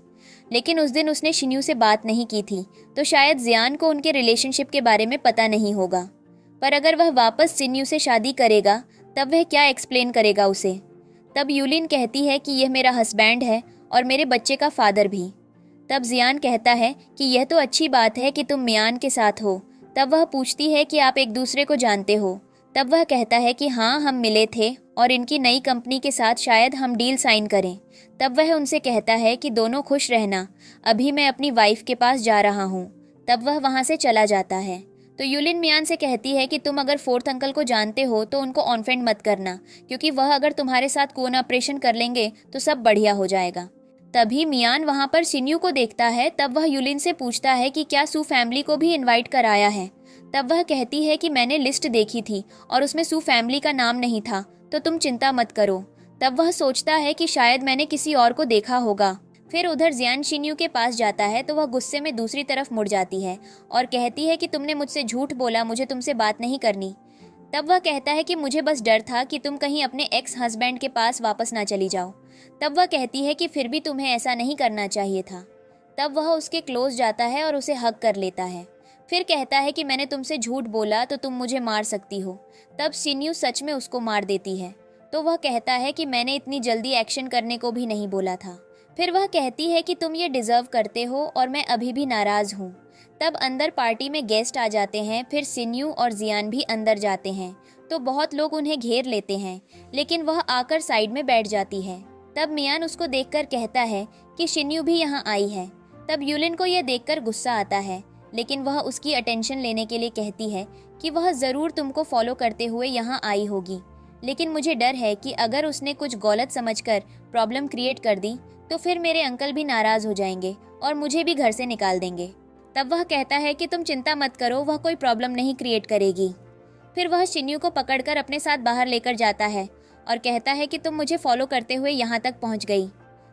लेकिन उस दिन उसने शिन्यू से बात नहीं की थी तो शायद जियान को उनके रिलेशनशिप के बारे में पता नहीं होगा। पर अगर वह वापस शिन्यू से शादी करेगा तब वह क्या एक्सप्लेन करेगा उसे। तब यूलिन कहती है कि यह मेरा हस्बैंड है और मेरे बच्चे का फादर भी। तब जियान कहता है कि यह तो अच्छी बात है कि तुम मियान के साथ हो। तब वह पूछती है कि आप एक दूसरे को जानते हो। तब वह कहता है कि हाँ, हम मिले थे और इनकी नई कंपनी के साथ शायद हम डील साइन करें। तब वह उनसे कहता है कि दोनों खुश रहना, अभी मैं अपनी वाइफ के पास जा रहा हूँ। तब वह वहाँ से चला जाता है। तो यूलिन मियान से कहती है कि तुम अगर फोर्थ अंकल को जानते हो तो उनको ऑनफेंड मत करना, क्योंकि वह अगर तुम्हारे साथ कोन ऑपरेशन कर लेंगे तो सब बढ़िया हो जाएगा। तभी मियान वहाँ पर शिन्यू को देखता है। तब वह यूलिन से पूछता है कि क्या सू फैमिली को भी इनवाइट कराया है। तब वह कहती है कि मैंने लिस्ट देखी थी और उसमें सू फैमिली का नाम नहीं था, तो तुम चिंता मत करो। तब वह सोचता है कि शायद मैंने किसी और को देखा होगा। फिर उधर जियान शिन्यू के पास जाता है तो वह गुस्से में दूसरी तरफ मुड़ जाती है और कहती है कि तुमने मुझसे झूठ बोला, मुझे तुमसे बात नहीं करनी। तब वह कहता है कि मुझे बस डर था कि तुम कहीं अपने एक्स हस्बैंड के पास वापस ना चली जाओ। तब वह कहती है कि फिर भी तुम्हें ऐसा नहीं करना चाहिए था। तब वह उसके क्लोज जाता है और उसे हग कर लेता है। फिर कहता है कि मैंने तुमसे झूठ बोला तो तुम मुझे मार सकती हो। तब शिन्यू सच में उसको मार देती है। तो वह कहता है कि मैंने इतनी जल्दी एक्शन करने को भी नहीं बोला था। फिर वह कहती है कि तुम ये डिजर्व करते हो और मैं अभी भी नाराज हूँ। तब अंदर पार्टी में गेस्ट आ जाते हैं। फिर शिन्यू और जियान भी अंदर जाते हैं तो बहुत लोग उन्हें घेर लेते हैं, लेकिन वह आकर साइड में बैठ जाती है। तब मियान उसको देखकर कहता है कि शिन्यू भी यहाँ आई है। तब यूलिन को यह देखकर गुस्सा आता है, लेकिन वह उसकी अटेंशन लेने के लिए कहती है कि वह ज़रूर तुमको फॉलो करते हुए यहाँ आई होगी, लेकिन मुझे डर है कि अगर उसने कुछ गलत समझकर प्रॉब्लम क्रिएट कर दी तो फिर मेरे अंकल भी नाराज़ हो जाएंगे और मुझे भी घर से निकाल देंगे। तब वह कहता है कि तुम चिंता मत करो, वह कोई प्रॉब्लम नहीं क्रिएट करेगी। फिर वह शिन्यू को पकड़कर अपने साथ बाहर लेकर जाता है और कहता है कि तुम मुझे फॉलो करते हुए यहाँ तक पहुँच गई।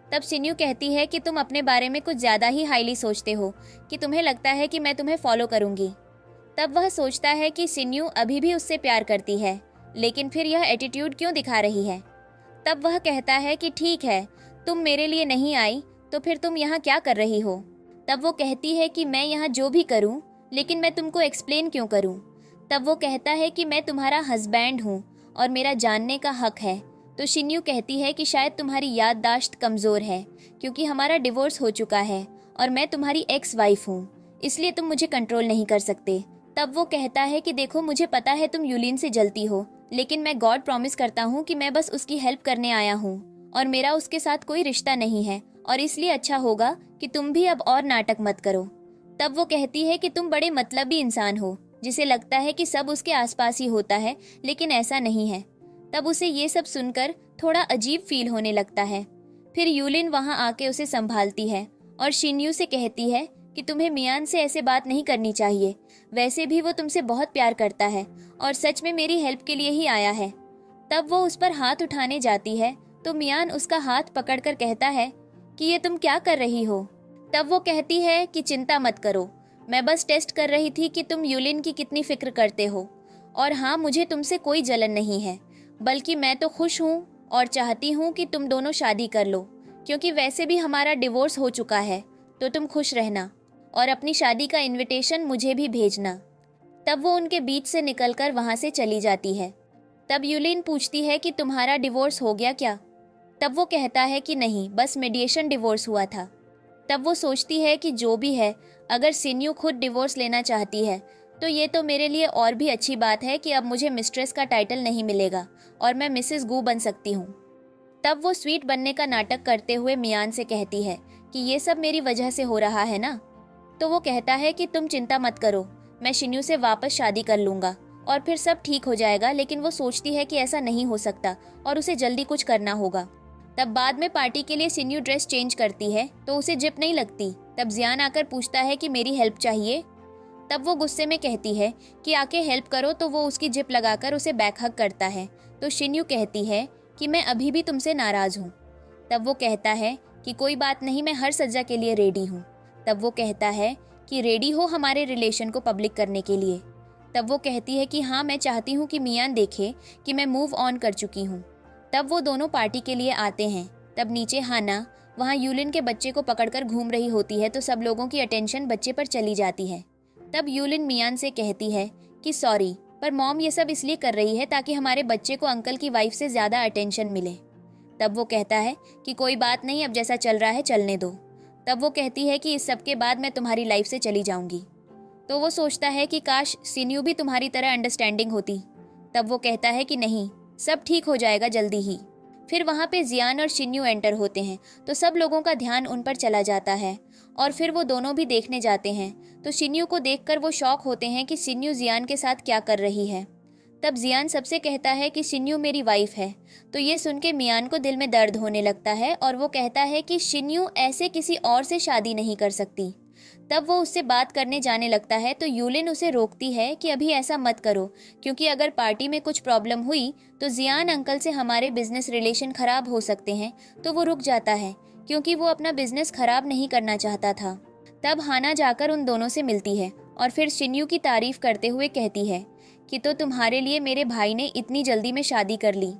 तब शिन्यू कहती है कि तुम अपने बारे में कुछ ज़्यादा ही हाईली सोचते हो, कि तुम्हें लगता है कि मैं तुम्हें फॉलो करूँगी। तब वह सोचता है कि शिन्यू अभी भी उससे प्यार करती है, लेकिन फिर यह एटीट्यूड क्यों दिखा रही है। तब वह कहता है कि ठीक है, तुम मेरे लिए नहीं आई तो फिर तुम यहाँ क्या कर रही हो। तब वो कहती है कि मैं यहाँ जो भी करूँ, लेकिन मैं तुमको एक्सप्लेन क्यों करूँ। तब वो कहता है कि मैं तुम्हारा हस्बैंड हूँ और मेरा जानने का हक है। तो शिन्यू कहती है कि शायद तुम्हारी याददाश्त कमज़ोर है, क्योंकि हमारा डिवोर्स हो चुका है और मैं तुम्हारी एक्स वाइफ हूँ, इसलिए तुम मुझे कंट्रोल नहीं कर सकते। तब वो कहता है कि देखो, मुझे पता है तुम यूलिन से जलती हो, लेकिन मैं गॉड प्रॉमिस करता हूँ कि मैं बस उसकी हेल्प करने आया हूँ और मेरा उसके साथ कोई रिश्ता नहीं है, और इसलिए अच्छा होगा कि तुम भी अब और नाटक मत करो। तब वो कहती है कि तुम बड़े मतलबी इंसान हो, जिसे लगता है कि सब उसके आसपास ही होता है, लेकिन ऐसा नहीं है। तब उसे ये सब सुनकर थोड़ा अजीब फील होने लगता है। फिर यूलिन वहाँ आके उसे संभालती है और शिन्यू से कहती है कि तुम्हें मियान से ऐसे बात नहीं करनी चाहिए, वैसे भी वो तुमसे बहुत प्यार करता है और सच में मेरी हेल्प के लिए ही आया है। तब वो उस पर हाथ उठाने जाती है तो मियान उसका हाथ पकड़कर कहता है कि ये तुम क्या कर रही हो। तब वो कहती है कि चिंता मत करो, मैं बस टेस्ट कर रही थी कि तुम यूलिन की कितनी फिक्र करते हो, और हाँ, मुझे तुमसे कोई जलन नहीं है, बल्कि मैं तो खुश हूँ और चाहती हूँ कि तुम दोनों शादी कर लो, क्योंकि वैसे भी हमारा डिवोर्स हो चुका है। तो तुम खुश रहना और अपनी शादी का इनविटेशन मुझे भी भेजना। तब वो उनके बीच से निकलकर वहाँ से चली जाती है। तब यूलिन पूछती है कि तुम्हारा डिवोर्स हो गया क्या। तब वो कहता है कि नहीं, बस मीडिएशन डिवोर्स हुआ था। तब वो सोचती है कि जो भी है, अगर शिन्यू खुद डिवोर्स लेना चाहती है तो ये तो मेरे लिए और भी अच्छी बात है कि अब मुझे मिस्ट्रेस का टाइटल नहीं मिलेगा और मैं मिसेस गू बन सकती हूँ। तब वो स्वीट बनने का नाटक करते हुए मियान से कहती है कि ये सब मेरी वजह से हो रहा है ना। तो वो कहता है कि तुम चिंता मत करो, मैं शिन्यू से वापस शादी कर लूँगा और फिर सब ठीक हो जाएगा। लेकिन वो सोचती है कि ऐसा नहीं हो सकता और उसे जल्दी कुछ करना होगा। तब बाद में पार्टी के लिए शिन्यू ड्रेस चेंज करती है तो उसे जिप नहीं लगती। तब जियान आकर पूछता है कि मेरी हेल्प चाहिए। तब वो गुस्से में कहती है कि आके हेल्प करो, तो वो उसकी जिप लगाकर उसे बैक हग करता है। तो शिन्यू कहती है कि मैं अभी भी तुमसे नाराज़ हूँ। तब वो कहता है कि कोई बात नहीं, मैं हर सज़ा के लिए रेडी हूँ। तब वो कहता है कि रेडी हो हमारे रिलेशन को पब्लिक करने के लिए। तब वो कहती है कि हाँ, मैं चाहती हूँ कि मियान देखे कि मैं मूव ऑन कर चुकी हूँ। तब वो दोनों पार्टी के लिए आते हैं। तब नीचे हाना वहाँ यूलिन के बच्चे को पकड़कर घूम रही होती है तो सब लोगों की अटेंशन बच्चे पर चली जाती है। तब यूलिन मियान से कहती है कि सॉरी, पर मॉम ये सब इसलिए कर रही है ताकि हमारे बच्चे को अंकल की वाइफ से ज़्यादा अटेंशन मिले। तब वो कहता है कि कोई बात नहीं, अब जैसा चल रहा है चलने दो। तब वो कहती है कि इस सब के बाद मैं तुम्हारी लाइफ से चली जाऊंगी। तो वो सोचता है कि काश सिन्यू भी तुम्हारी तरह अंडरस्टैंडिंग होती। तब वो कहता है कि नहीं, सब ठीक हो जाएगा जल्दी ही। फिर वहाँ पे जियान और शिन्यू एंटर होते हैं तो सब लोगों का ध्यान उन पर चला जाता है और फिर वो दोनों भी देखने जाते हैं। तो शिन्यू को देखकर वो शॉक होते हैं कि शिन्यू जियान के साथ क्या कर रही है। तब जियान सबसे कहता है कि शिन्यू मेरी वाइफ है। तो ये सुन के मियान को दिल में दर्द होने लगता है और वो कहता है कि शिन्यू ऐसे किसी और से शादी नहीं कर सकती। तब वो उससे बात करने जाने लगता है तो यूलिन उसे रोकती है कि अभी ऐसा मत करो, क्योंकि अगर पार्टी में कुछ प्रॉब्लम हुई तो जियान अंकल से हमारे बिजनेस रिलेशन खराब हो सकते हैं। तो वो रुक जाता है क्योंकि वो अपना बिजनेस खराब नहीं करना चाहता था। तब हाना जाकर उन दोनों से मिलती है और फिर शिन्यू की तारीफ करते हुए कहती है कि तो तुम्हारे लिए मेरे भाई ने इतनी जल्दी में शादी कर ली।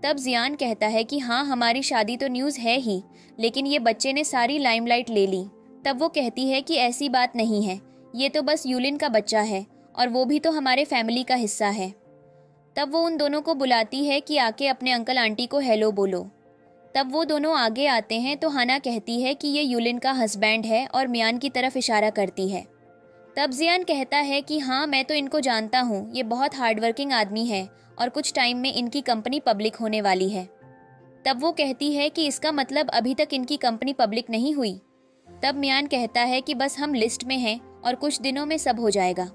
तब जियान कहता है कि हाँ, हमारी शादी तो न्यूज़ है ही, लेकिन ये बच्चे ने सारी लाइमलाइट ले ली। तब वो कहती है कि ऐसी बात नहीं है, ये तो बस यूलिन का बच्चा है और वो भी तो हमारे फैमिली का हिस्सा है। तब वो उन दोनों को बुलाती है कि आके अपने अंकल आंटी को हेलो बोलो। तब वो दोनों आगे आते हैं तो हाना कहती है कि ये यूलिन का हस्बैंड है और मियान की तरफ इशारा करती है। तब जियान कहता है कि हाँ, मैं तो इनको जानता हूँ, ये बहुत हार्डवर्किंग आदमी है और कुछ टाइम में इनकी कंपनी पब्लिक होने वाली है। तब वो कहती है कि इसका मतलब अभी तक इनकी कंपनी पब्लिक नहीं हुई। तब मियान कहता है कि बस हम लिस्ट में हैं और कुछ दिनों में सब हो जाएगा।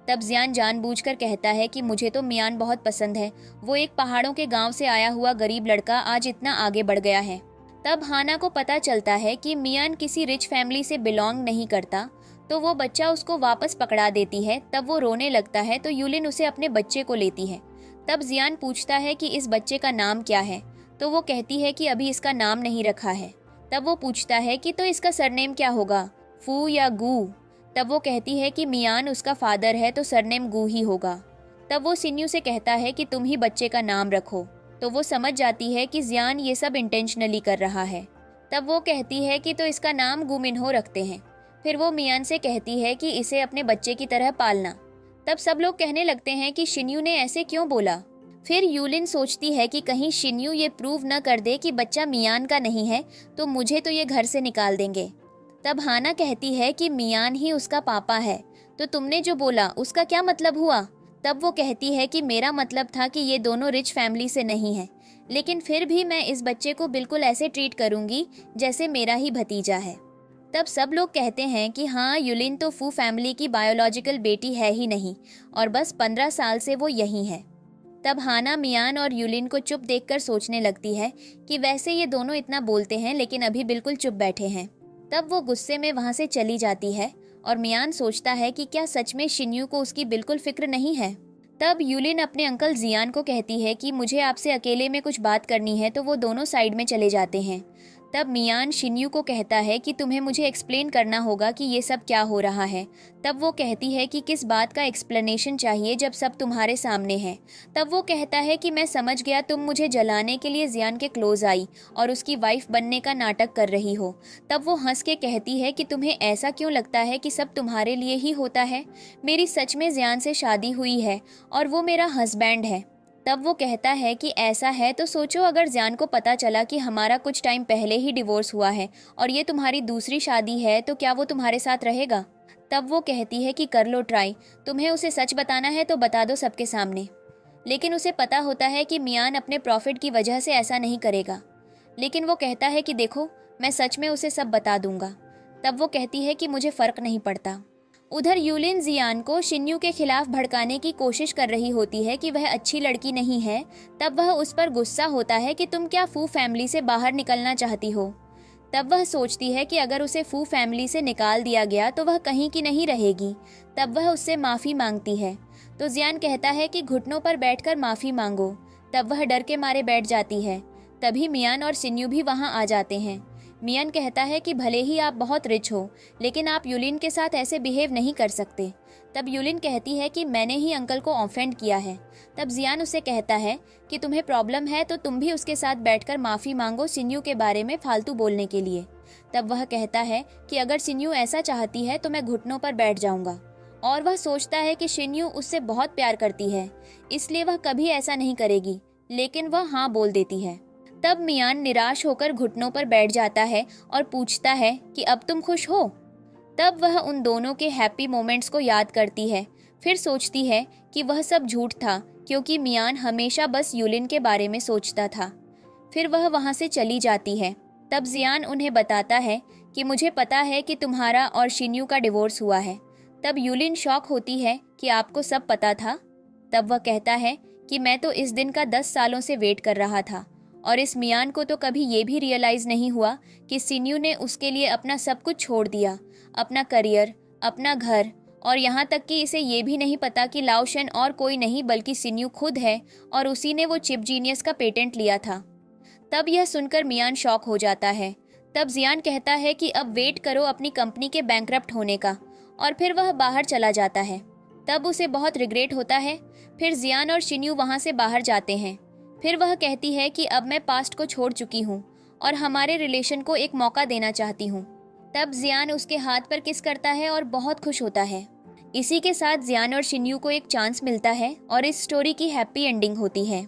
तब जियान जानबूझकर कहता है कि मुझे तो मियान बहुत पसंद है, वो एक पहाड़ों के गांव से आया हुआ गरीब लड़का आज इतना आगे बढ़ गया है। तब हाना को पता चलता है कि मियान किसी रिच फैमिली से बिलोंग नहीं करता, तो वो बच्चा उसको वापस पकड़ा देती है। तब वो रोने लगता है तो यूलिन उसे अपने बच्चे को लेती है। तब जियान पूछता है कि इस बच्चे का नाम क्या है, तो वो कहती है कि अभी इसका नाम नहीं रखा है। तब वो पूछता है कि तो इसका सरनेम क्या होगा, फू या गू। तब वो कहती है कि मियान उसका फादर है तो सरनेम गू ही होगा। तब वो सिन्यू से कहता है कि तुम ही बच्चे का नाम रखो। तो वो समझ जाती है कि जियान ये सब इंटेंशनली कर रहा है। तब वो कहती है कि तो इसका नाम गू मिन्हो रखते हैं। फिर वो मियान से कहती है कि इसे अपने बच्चे की तरह पालना। तब सब लोग कहने लगते हैं कि शिन्यू ने ऐसे क्यों बोला। फिर यूलिन सोचती है कि कहीं शिन्यू ये प्रूव न कर दे कि बच्चा मियान का नहीं है तो मुझे तो ये घर से निकाल देंगे। तब हाना कहती है कि मियान ही उसका पापा है, तो तुमने जो बोला उसका क्या मतलब हुआ। तब वो कहती है कि मेरा मतलब था कि ये दोनों रिच फैमिली से नहीं है, लेकिन फिर भी मैं इस बच्चे को बिल्कुल ऐसे ट्रीट करूंगी जैसे मेरा ही भतीजा है। तब सब लोग कहते हैं कि हाँ, यूलिन तो फू फैमिली की बायोलॉजिकल बेटी है ही नहीं और बस 15 साल से वो यहीं है। तब हाना मियान और यूलिन को चुप देखकर सोचने लगती है कि वैसे ये दोनों इतना बोलते हैं लेकिन अभी बिल्कुल चुप बैठे हैं। तब वो गुस्से में वहाँ से चली जाती है और मियान सोचता है कि क्या सच में शिन्यू को उसकी बिल्कुल फिक्र नहीं है। तब यूलिन अपने अंकल जियान को कहती है कि मुझे आपसे अकेले में कुछ बात करनी है, तो वो दोनों साइड में चले जाते हैं। तब मियान शिन्यू को कहता है कि तुम्हें मुझे एक्सप्लेन करना होगा कि ये सब क्या हो रहा है। तब वो कहती है कि किस बात का एक्सप्लेनेशन चाहिए जब सब तुम्हारे सामने है। तब वो कहता है कि मैं समझ गया, तुम मुझे जलाने के लिए जियान के क्लोज आई और उसकी वाइफ बनने का नाटक कर रही हो। तब वो हंस के कहती है कि तुम्हें ऐसा क्यों लगता है कि सब तुम्हारे लिए ही होता है। मेरी सच में जियान से शादी हुई है और वो मेरा हस्बैंड है। तब वो कहता है कि ऐसा है तो सोचो, अगर जियान को पता चला कि हमारा कुछ टाइम पहले ही डिवोर्स हुआ है और ये तुम्हारी दूसरी शादी है, तो क्या वो तुम्हारे साथ रहेगा। तब वो कहती है कि कर लो ट्राई, तुम्हें उसे सच बताना है तो बता दो सबके सामने। लेकिन उसे पता होता है कि मियान अपने प्रॉफिट की वजह से ऐसा नहीं करेगा, लेकिन वो कहता है कि देखो, मैं सच में उसे सब बता दूंगा। तब वो कहती है कि मुझे फ़र्क नहीं पड़ता। उधर यूलिन जियान को शिन्यू के खिलाफ भड़काने की कोशिश कर रही होती है कि वह अच्छी लड़की नहीं है। तब वह उस पर गुस्सा होता है कि तुम क्या फू फैमिली से बाहर निकलना चाहती हो। तब वह सोचती है कि अगर उसे फू फैमिली से निकाल दिया गया तो वह कहीं की नहीं रहेगी। तब वह उससे माफ़ी मांगती है तो जियान कहता है कि घुटनों पर बैठकर माफ़ी मांगो। तब वह डर के मारे बैठ जाती है। तभी मियान और शिन्यू भी वहाँ आ जाते हैं। मियान कहता है कि भले ही आप बहुत रिच हो, लेकिन आप यूलिन के साथ ऐसे बिहेव नहीं कर सकते। तब यूलिन कहती है कि मैंने ही अंकल को ऑफेंड किया है। तब जियान उसे कहता है कि तुम्हें प्रॉब्लम है तो तुम भी उसके साथ बैठकर माफ़ी मांगो शिन्यू के बारे में फालतू बोलने के लिए। तब वह कहता है कि अगर शिन्यू ऐसा चाहती है तो मैं घुटनों पर बैठ जाऊंगा। और वह सोचता है कि शिन्यू उससे बहुत प्यार करती है, इसलिए वह कभी ऐसा नहीं करेगी, लेकिन वह हाँ बोल देती है। तब मियान निराश होकर घुटनों पर बैठ जाता है और पूछता है कि अब तुम खुश हो। तब वह उन दोनों के हैप्पी मोमेंट्स को याद करती है। फिर सोचती है कि वह सब झूठ था, क्योंकि मियान हमेशा बस यूलिन के बारे में सोचता था। फिर वह वहाँ से चली जाती है। तब जियान उन्हें बताता है कि मुझे पता है कि तुम्हारा और शिन्यू का डिवोर्स हुआ है। तब यूलिन शॉक होती है कि आपको सब पता था। तब वह कहता है कि मैं तो इस दिन का 10 सालों से वेट कर रहा था, और इस मियान को तो कभी ये भी रियलाइज़ नहीं हुआ कि शिन्यू ने उसके लिए अपना सब कुछ छोड़ दिया, अपना करियर, अपना घर, और यहाँ तक कि इसे ये भी नहीं पता कि लाओशन और कोई नहीं बल्कि शिन्यू खुद है, और उसी ने वो चिप जीनियस का पेटेंट लिया था। तब यह सुनकर मियान शॉक हो जाता है। तब जियान कहता है कि अब वेट करो अपनी कंपनी के बैंकरप्ट होने का, और फिर वह बाहर चला जाता है। तब उसे बहुत रिग्रेट होता है। फिर जियान और शिन्यू वहाँ से बाहर जाते हैं। फिर वह कहती है कि अब मैं पास्ट को छोड़ चुकी हूँ और हमारे रिलेशन को एक मौका देना चाहती हूँ। तब जियान उसके हाथ पर किस करता है और बहुत खुश होता है। इसी के साथ जियान और शिन्यू को एक चांस मिलता है और इस स्टोरी की हैप्पी एंडिंग होती है।